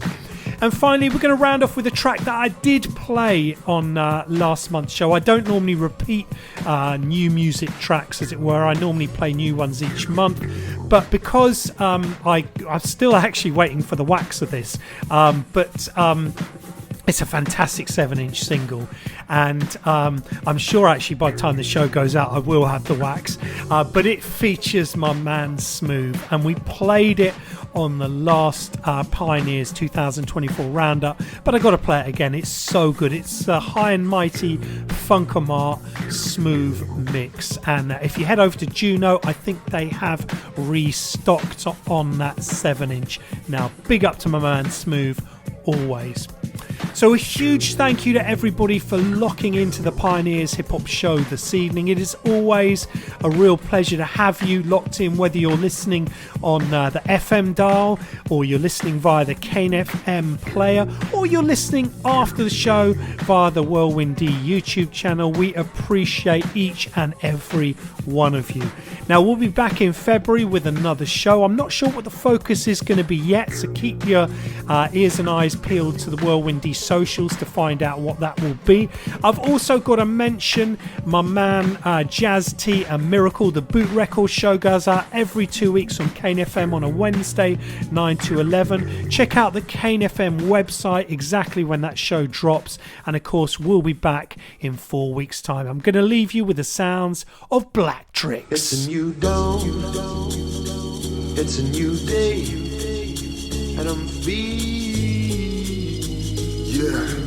And finally, we're going to round off with a track that I did play on last month's show. I don't normally repeat new music tracks, as it were. I normally play new ones each month. But because I'm still actually waiting for the wax of this, it's a fantastic 7-inch single, and I'm sure actually by the time the show goes out I will have the wax, but it features my man Smooth, and we played it on the last Pioneers 2024 roundup, but I got to play it again. It's so good. It's the High and Mighty Funkamart Smooth mix, and if you head over to Juno, I think they have restocked on that 7-inch now. Big up to my man Smooth always. So a huge thank you to everybody for locking into the Pioneers Hip Hop Show this evening. It is always a real pleasure to have you locked in, whether you're listening on the FM dial, or you're listening via the Kane FM player, or you're listening after the show via the Whirlwind D YouTube channel. We appreciate each and every one of you. Now, we'll be back in February with another show. I'm not sure what the focus is going to be yet, so keep your ears and eyes peeled to the Whirlwind D socials to find out what that will be. I've also got to mention my man Jazz T and Miracle. The Boot Record show goes out every 2 weeks on Kane FM on a Wednesday, 9 to 11. Check out the Kane FM website exactly when that show drops, and of course we'll be back in 4 weeks time. I'm going to leave you with the sounds of Black Tricks. It's a new dawn, it's a new day, and I'm feeling, yeah.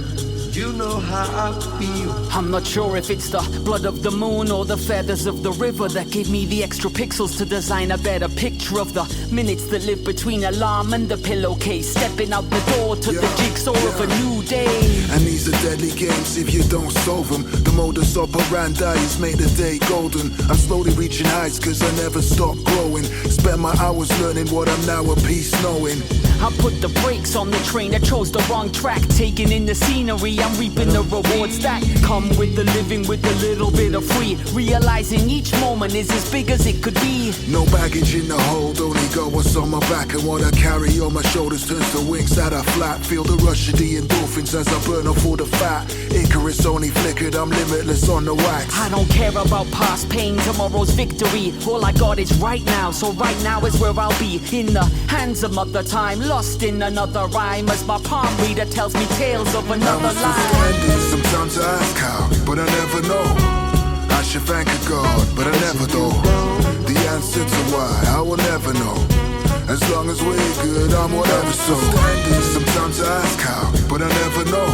You know how I feel. I'm not sure if it's the blood of the moon or the feathers of the river that gave me the extra pixels to design a better picture of the minutes that live between alarm and the pillowcase. Stepping out the door to the jigsaw of a new day. And these are deadly games if you don't solve them. The modus operandi is make the day golden. I'm slowly reaching heights cause I never stop growing. Spend my hours learning what I'm now at peace knowing. I put the brakes on the train, I chose the wrong track. Taking in the scenery, I'm reaping the rewards that come with the living with a little bit of free. Realizing each moment is as big as it could be. No baggage in the hold, only got what's on my back. And what I carry on my shoulders turns to wings that are flat. Feel the rush of the endorphins as I burn off all the fat. Icarus only flickered, I'm limitless on the wax. I don't care about past pain, tomorrow's victory. All I got is right now, so right now is where I'll be. In the hands of Mother Time, lost in another rhyme, as my palm reader tells me tales of another life. Sometimes I ask how, but I never know. I should thank a God, but I never do. The answer to why, I will never know. As long as we're good, I'm whatever so. Sometimes I ask how, but I never know.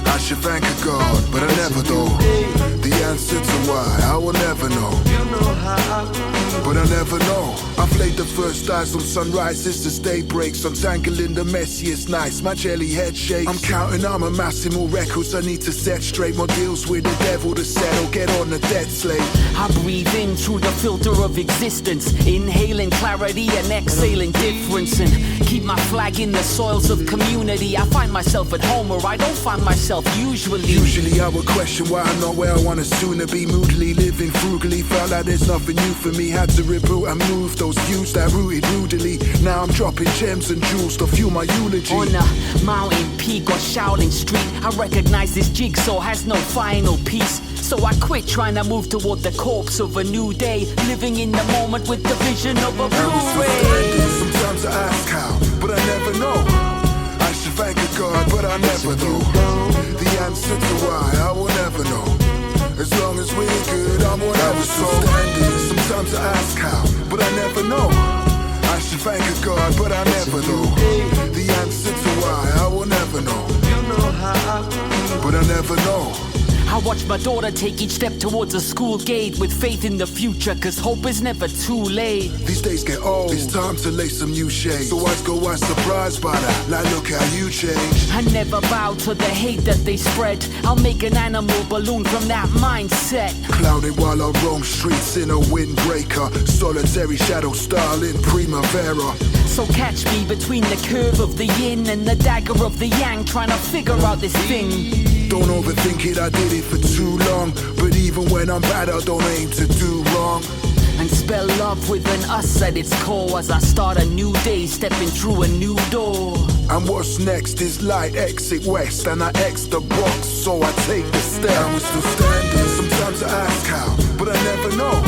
I should thank a God, but I never do. The answer to why, I will never know. But I never know. I've laid the first eyes on sunrises as day breaks, untangling the messiest nights. My jelly head shakes. I'm counting, I'm amassing more records I need to set straight. More deals with the devil to settle, get on the dead slate. I breathe in through the filter of existence, inhaling clarity and exhaling difference, and keep my flag in the soils of community. I find myself at home where I don't find myself usually. Usually I would question why I'm not where I want to sooner be. Moodily living frugally, felt like there's nothing new for me. Had to reboot and move those views that rooted rudely. Now I'm dropping gems and jewels to fuel my eulogy. On a mountain peak or Shaolin Street, I recognize this jigsaw has no final piece. So I quit trying to move toward the corpse of a new day, living in the moment with the vision of a Blu-ray. Sometimes I ask how, but I never know. I should thank a God, but I never do. The answer to why, I will never know. As long as we're good, I'm whatever so. Sometimes I ask how, but I never know. I should thank a God, but I never do. The answer to why, I will never know. But I never know. I watch my daughter take each step towards a school gate with faith in the future, cause hope is never too late. These days get old, it's time to lay some new shades. So I go out surprised by that, like look how you changed. I never bow to the hate that they spread. I'll make an animal balloon from that mindset. Clouded while I roam streets in a windbreaker, solitary shadow style in primavera. So catch me between the curve of the yin and the dagger of the yang, trying to figure out this thing. Don't overthink it, I did it for too long. But even when I'm bad, I don't aim to do wrong. And spell love with an us at its core as I start a new day, stepping through a new door. And what's next is light, exit west, and I X the box, so I take the step. And we're still standing, sometimes I ask how, but I never know.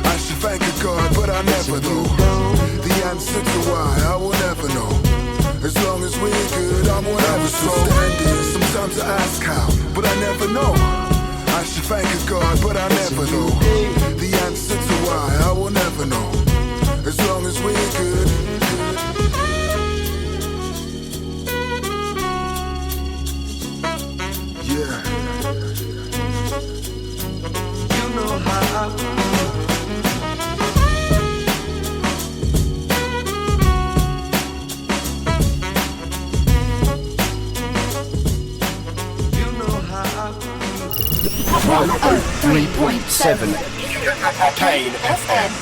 I should thank a God, but I never do. The answer to why, I will never know. As long as we're good, I'm whatever so. Sometimes I ask how, but I never know. I should thank a God, but I never know. The answer to why, I will never know. As long as we're good. Yeah. You know how I One 103.7 Kane FM.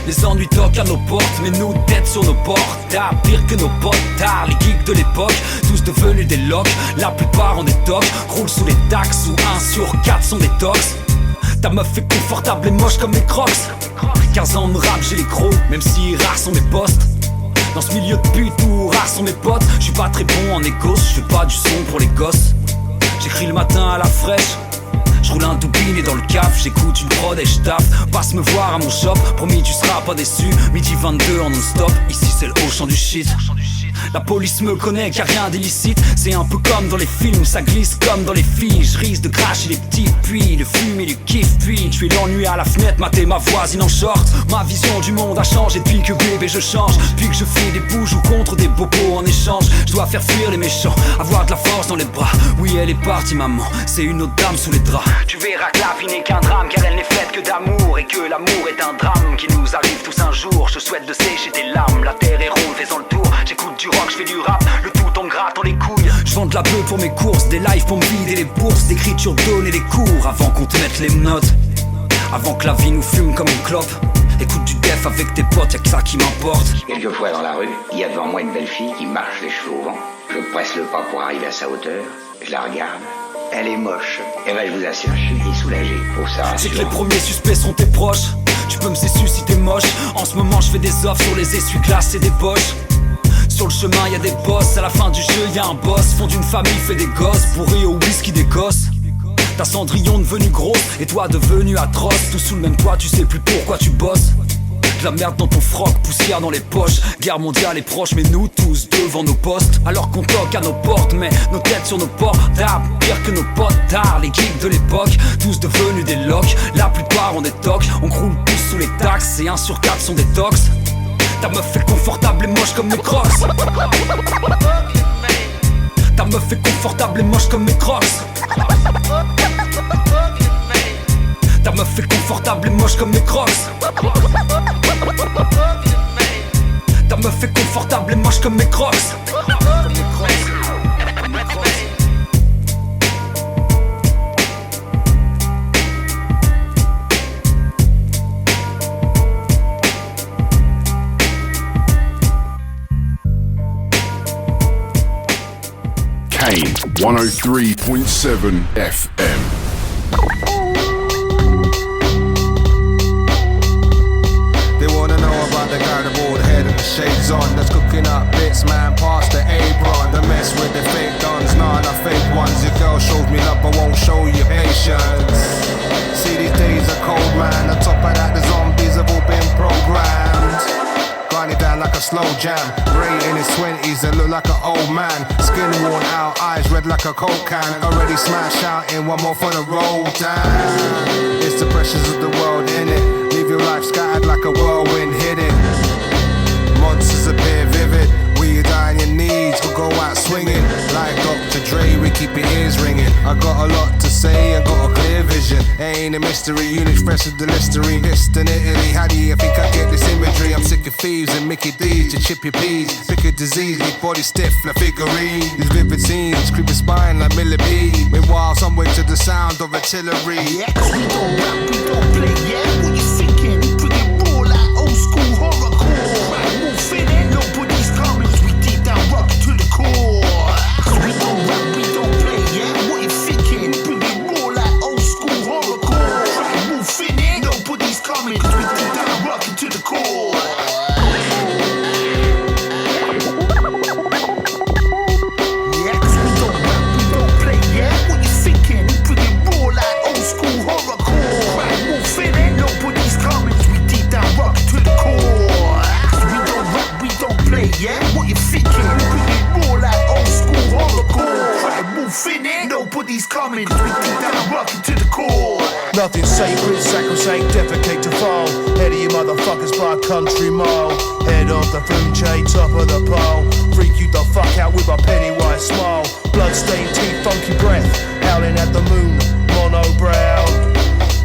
Les ennuis toquent à nos portes, mais nous têtes sur nos portes. T'as pire que nos potes, tard, les geeks de l'époque, tous devenus des locks. La plupart ont des tocs, roulent sous les taxes, où 1 sur 4 sont des tox. Ta meuf est confortable et moche comme les crocs. 15 ans de rap, j'ai les crocs, même si rares sont mes postes. Dans ce milieu de pute où rares sont mes potes, je suis pas très bon en écosse, je fais pas du son pour les gosses. J'écris le matin à la fraîche, je roule un doubiné dans le caf, j'écoute une prod et je taffe. Passe me voir à mon shop, promis tu seras pas déçu. Midi 22 en non-stop, ici c'est le haut champ du shit. La police me connaît car rien d'illicite. C'est un peu comme dans les films, ça glisse comme dans les filles. Je risque de cracher les petits puits, de fumer du kiff. Puis tu es l'ennui à la fenêtre, mater ma voisine en short. Ma vision du monde a changé depuis que bébé je change. Depuis que je fais des bouges ou contre des bobos en échange. Je dois faire fuir les méchants, avoir de la force dans les bras. Oui elle est partie maman, c'est une autre dame sous les draps. Tu verras que la vie n'est qu'un drame, car elle n'est faite que d'amour. Et que l'amour est un drame qui nous arrive tous un jour. Je souhaite de sécher tes larmes, la terre est ronde, faisant le tour. J'écoute du rock, je fais du rap, le tout en grattant les couilles. Je vends de la bœuf pour mes courses, des lives pour me vider les bourses, d'écriture donner les cours, avant qu'on te mette les notes. Avant que la vie nous fume comme une clope. Écoute du def avec tes potes, y'a que ça qui m'importe. Quelquefois dans la rue, il y a devant moi une belle fille qui marche les cheveux au vent. Je presse le pas pour arriver à sa hauteur, je la regarde. Elle est moche. Et ben je vous assure, je suis soulagé pour ça. C'est que les premiers suspects sont tes proches. Tu peux me cesser si t'es moche. En ce moment je fais des offres sur les essuie-glaces et des poches. Sur le chemin y'a des boss, à la fin du jeu y'a un boss. Fond d'une famille fait des gosses, bourré au whisky d'Écosse. Ta Cendrillon devenue grosse et toi devenu atroce. Tout sous le même toit, tu sais plus pourquoi tu bosses. De la merde dans ton froc, poussière dans les poches. Guerre mondiale est proche, mais nous tous devant nos postes. Alors qu'on toque à nos portes, mais nos têtes sur nos portables. Pire que nos potes tard, les geeks de l'époque, tous devenus des locks. La plupart ont des tocs, on croule tous sous les taxes. Et 1 sur 4 sont des tox. Ta meuf est confortable et moche comme mes crocs. Ta meuf est confortable et moche comme mes crocs. Ta meuf est confortable et moche comme mes crocs. Ta meuf est confortable et moche comme mes crocs. Kane 103.7 FM. They wanna know about the guy with the bald head and the shades on, that's cooking up bits, man, past the apron. The mess with the fake dons, nah, not fake ones. Your girl shows me love but won't show you patience. See, these days are cold, man. On top of that, the zombies have all been programmed. Grinding down like a slow jam. Ray in his 20s and look like an old man. Skin worn out, eyes red like a coke can. Already smashed out in one more for the road down. It's the pressures of the world, innit? Leave your life scattered like a whirlwind hitting. Monsters appear vivid. Will you die on your knees or go out swinging? Like Dr. Dre, we keep your ears ringing. I got a lot to say and got a clear vision. Ain't a mystery, units fresh as the Listerine. Distant Italy, how do you think I get this imagery? I'm sick of thieves and Mickey D's to chip your peas. Pick a disease, leave body stiff like figurine. These vivid scenes, creep your spine like millipede. Meanwhile, somewhere to the sound of artillery. Yeah, cause we don't rap, we don't play, yeah. What you thinking? Bring it raw like old school horrorcore. Right, move in it, nobody's coming. We deep down rock to the core. Cause we don't rap, we don't play, yeah. What you thinking? Bring it raw like old school horrorcore. Right, move in it, nobody's coming. Cause we deep down rock to the core. Yeah, cause we don't rap, we don't play, yeah. What you thinking? Bring it raw like old school horrorcore. Right, move in it, nobody's coming. Cause we deep down rock to the core. Cause we don't rap, we don't play, yeah. What you thinking? Bring it raw like old school horrorcore. Right, move in it, nobody's coming. Cause we deep down rock to the core. Nothing sacred, sacrosanct, defecate to fall. Head of you motherfuckers by a country mile. Head of the food chain, top of the pole. Freak you the fuck out with a Pennywise smile. Bloodstained teeth, funky breath. Howling at the moon, mono brow.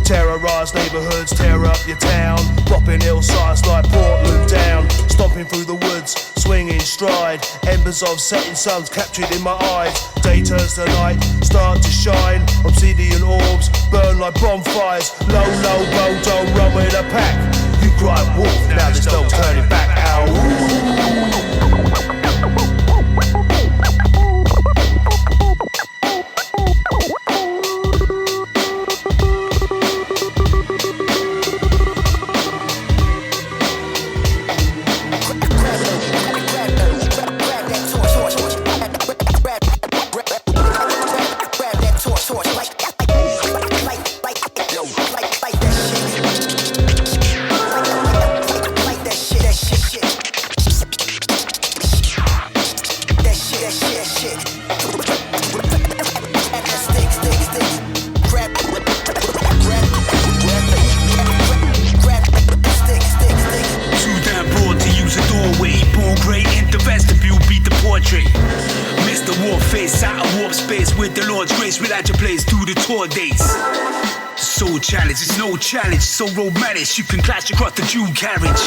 Terrorise neighbourhoods, tear up your town. Bopping hillsides like Portland down. Stomping through the woods, swinging stride. Embers of setting suns captured in my eyes. Day turns to night, start to shine. Obsidian orbs burn like bonfires. Low, low, don't run with a pack. You cry wolf, now there's no turning back. Ow. It's no challenge, so romantic, you can clash across the dual carriage.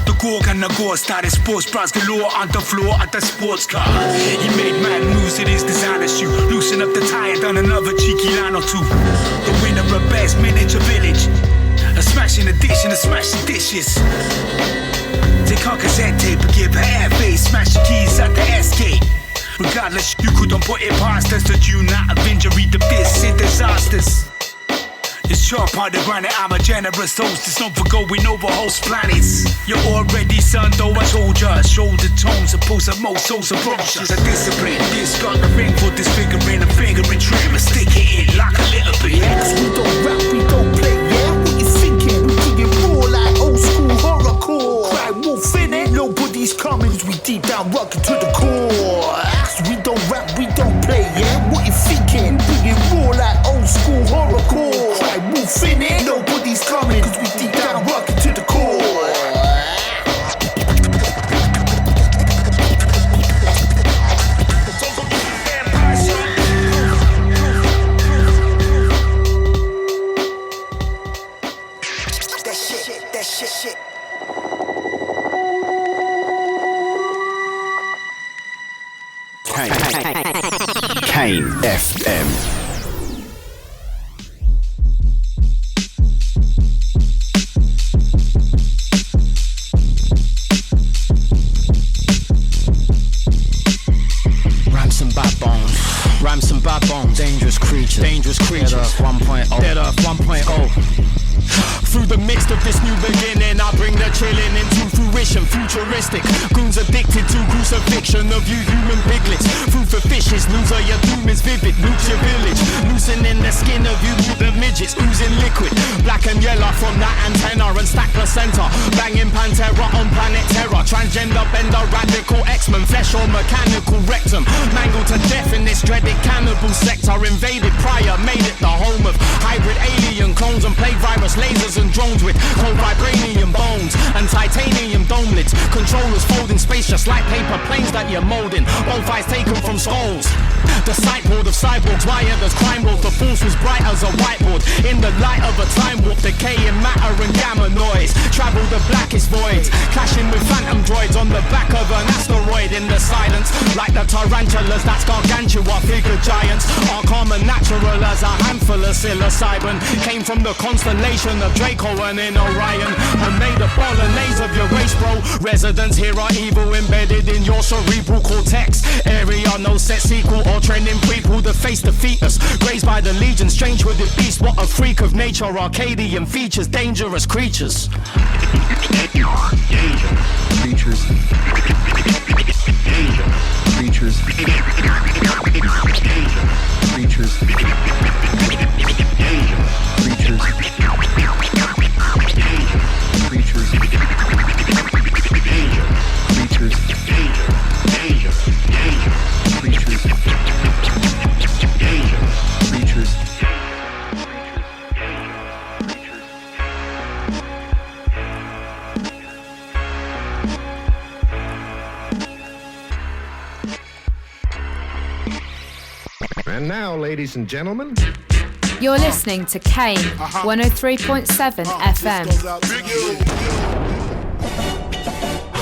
The Gorg and the Gore started sports bras galore on the floor at the sports car. He made mad moves in his designer shoe, loosen up the tire, done another cheeky line or two. The winner of best miniature village, a smashing addition, a smashing dishes. Take her cassette tape and give her air face, smash the keys at the escape. Regardless, you couldn't put it past us, that you not of injury, the fist in disasters. It's sharp on the granite, I'm a generous hostess, known for going over host planets. You're already son, though I told ya. Shoulder tones, opposed to most souls approaches. A discipline, this got the ring for disfiguring, a fingering trim, and stick it in like a little bit. Yeah, cause we don't rap, we don't play, yeah. What you thinking? We bring it raw like old school down, rockin' to the core. We don't rap, we don't play, yeah? What you thinking? Bring it raw like old school horrorcore. Cry wolf in it, nobody's coming, cause we deep down, rockin' to the core. Kane FM. Rhymes and bad bones, dangerous creatures, Dead Earth 1.0, Dead Earth 1.0. Through the midst of this new beginning, I bring the chillin' into fruition, futuristic. Goons addicted to crucifixion of you human piglets. Food for fishes, loser, your doom is vivid. Loot your village, loosening the skin of you the midgets, oozing liquid. Black and yellow from that antenna and stack placenta. Banging Pantera on planet Terror. Transgender, bender, radical X-Men, flesh or mechanical rectum. Mangled to death in this dreaded cannibal sector. Invaded prior, made it the home of hybrid alien clones and plague virus lasers and drones with cold vibranium bones and titanium dome lids. Controllers folding space just like paper planes that you're molding. Bonfires taken from skulls. The sideboard of cyborgs wired as crime world. The force was bright as a whiteboard. In the light of a time warp, decaying matter and gamma noise. Travel the blackest voids, clashing with phantom droids on the back of an asteroid. In the silence, like the tarantulas, that's gargantua figure giants. Are common natural as a handful of psilocybin. Came from the constellation of Draco and in Orion, and made a bolognese of your race, bro. Residents here are evil, embedded in your cerebral cortex. Area no set sequel or trending prequel. The face defeat us, grazed by the legion. Strange with the beast, what a freak of nature. Arcadian features, dangerous creatures. Danger creatures. Danger creatures. Danger creatures. Danger creatures. And now, ladies and gentlemen, You're listening to Kane 103.7 FM.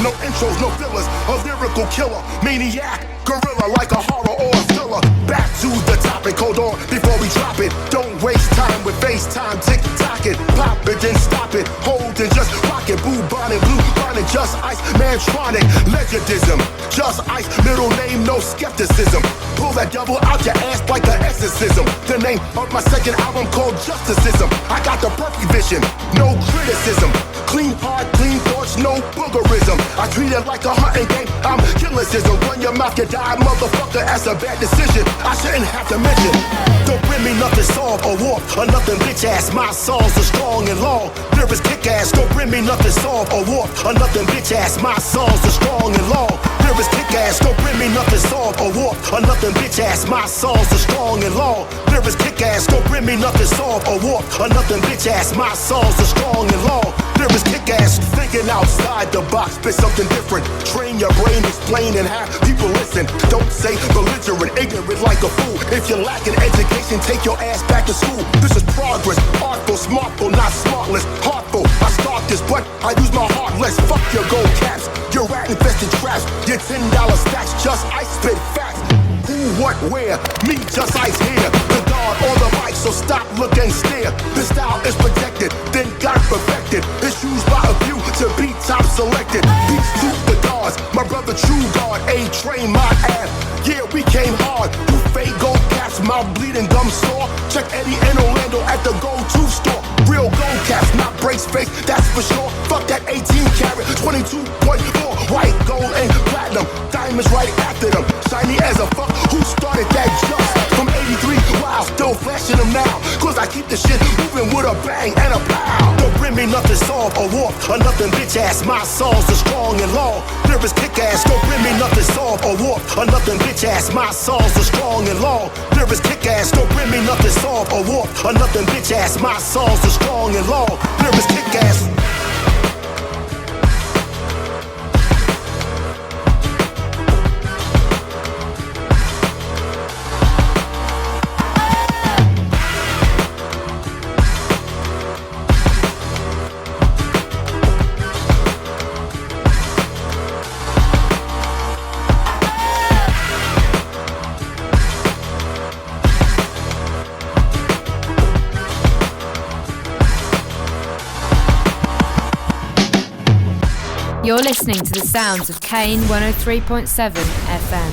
No intros, no fillers, a lyrical killer, maniac, gorilla like a horror or a thriller. Back to the topic, hold on before we drop it. Don't waste time with FaceTime, tick-tock it. Pop it, then stop it, hold and just rock it. Boo bonnet, blue bonnet, just ice, mantronic, legendism. Just ice, middle name, no skepticism. Pull that double out your ass like an exorcism. The name of my second album called Justicism. I got the perfect vision, no criticism. Clean heart, clean thoughts, no boogerism. I treat it like a hunting game, I'm killisism. Run your mouth, you die, motherfucker, that's a bad decision. I shouldn't have to mention. Don't bring me nothing soft or warp or nothing bitch ass. My songs are strong and long, lyrics kick ass. Don't bring me nothing soft or warp or nothing bitch ass. My songs are strong and long, lyrics kick ass. Don't bring me nothing soft or warp or nothing bitch ass. My songs are strong and long, lyrics kick ass. Don't bring me nothing soft or warp or nothing bitch ass. My songs are strong and long, lyrics kick ass. Thinking outside the box, spit something different. Train your brain, explain and have people listen. Don't say belligerent, ignorant like a fool. If you're lacking education, take your ass back to school. This is progress, artful, smartful, not smartless. Heartful, I start this, but I use my heart less. Fuck your gold caps, your rat infested traps. Your $10 stacks, just ice spit facts. Who, what, where? Me, just ice here. The guard on the mic, so stop, look and stare. The style is protected, then got perfected. It's used by a few to be top selected. Peace to the guards, my brother True Guard, A-Train, my ass. Yeah, we came hard. You fake gold caps, mouth bleeding, gum sore. Check Eddie and Orlando at the go-to store. Real gold caps, not brace face, that's for sure. Fuck that 18 karat, 22.4. White, gold, and platinum. Diamonds right after them. Shiny as a fuck, who started that just? From 83, wow, still flashing them now. Cause I keep the shit moving with a bang and a pow. Don't bring me me nothing soft or warp or nothing bitch ass. My songs are strong and long. Lyrics kick ass. Don't bring me nothing soft or warp or nothing bitch ass. My songs are strong and long. Lyrics kick ass. Don't bring me nothing soft or warp or nothing bitch ass. My songs are strong and long. Lyrics kick ass. You're listening to the sounds of Kane 103.7 FM.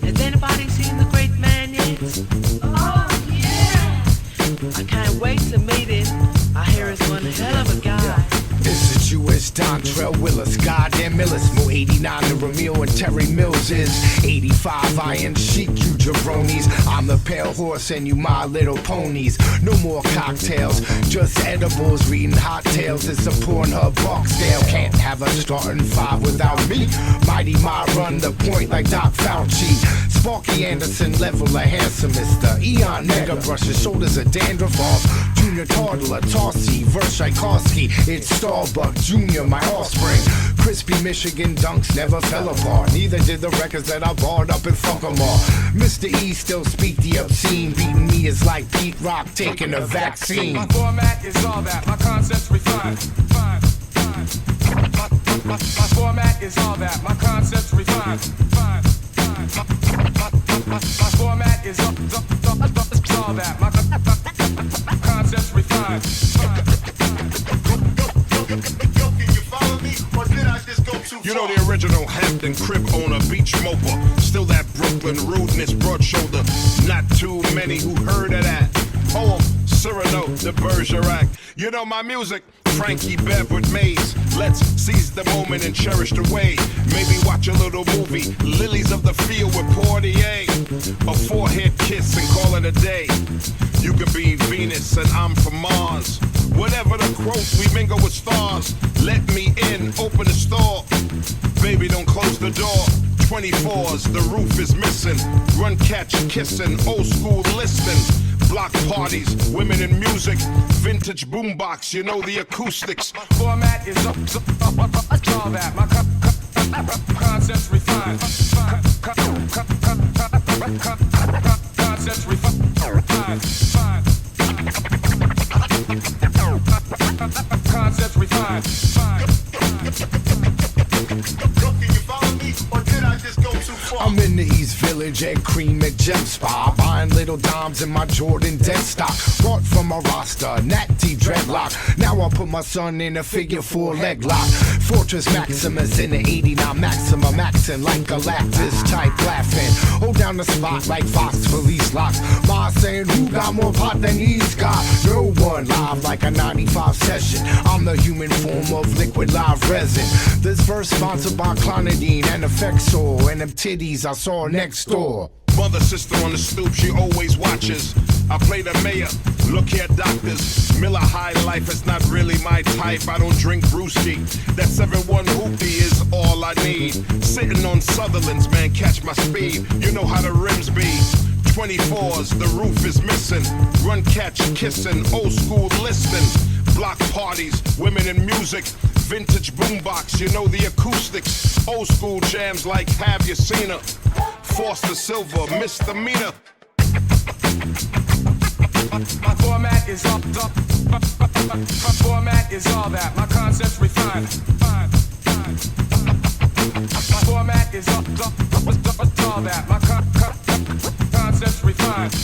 Has anybody seen the great man yet? Oh yeah! I can't wait to meet him. I hear he's one hell of a guy. It's a Jewish Dontrell Willis, goddamn Millis. Mo 89 to Ramil and Terry Mills is 85 Iron Sheik, you jabronis. I'm the pale horse and you my little ponies. No more cocktails, just edibles, reading hot tales. It's a Pornhub Barksdale. Can't have a starting five without me. Mighty Ma run the point like Doc Fauci. Sparky Anderson, level a handsome Mr. Eon Nega brushes shoulders of dandruff off. Junior Toddler, Tossie, verse Tchaikovsky. It's Starbuck Jr., my offspring. Crispy Michigan dunks never fell apart. Neither did the records that I bought up and fuck them all. Mr. E still speak the obscene. Beating me is like Pete Rock taking a vaccine. My format is all that, my concepts refined. My format is all that, my concepts refined. My format is all that, my concepts refined. You know the original Hampton crib owner, beach moper. Still that Brooklyn rudeness, broad shoulder. Not too many who heard of that. Poem, Cyrano, de Bergerac. You know my music, Frankie Bev with Maze. Let's seize the moment and cherish the way. Maybe watch a little movie, Lilies of the Field with Portier. A forehead kiss and call it a day. You could be Venus and I'm from Mars. Whatever the quote, we mingle with stars. Let me in, open the store. Baby, don't close the door. 24s, the roof is missing. Run, catch, kissing, old school listening. Block parties, women in music. Vintage boombox, you know the acoustics. My format is all that, my concepts refined. Concepts refined. Concepts refined. I'm in the East Village at Cream at Gem Spa, buying little dimes in my Jordan dead stock. Brought from a roster, Natty dreadlock. Now I put my son in a figure 4 leg lock. Fortress Maximus in the 89 Maxima, maxing like Galactus type laughing. Hold down the spot like Fox Police locks. Ma saying who got more pot than he's got? No one live like a 95 session. I'm the human form of liquid live resin. This verse sponsored by Clonidine and Effexor and them titties I saw next door. Mother, sister on the stoop, she always watches. I play the mayor, look here doctors. Miller High Life is not really my type. I don't drink brewski. That 7-1 hoopty is all I need. Sitting on Sutherland's, man, catch my speed. You know how the rims be. 24s, the roof is missing. Run, catch, kissing, old school listening. Block parties, women in music. Vintage boombox, you know the acoustics. Old school jams like Have You Seen Her? Foster Silver, misdemeanor. My format is all my format is all that, my concepts refined. My format is all that, my concepts refined.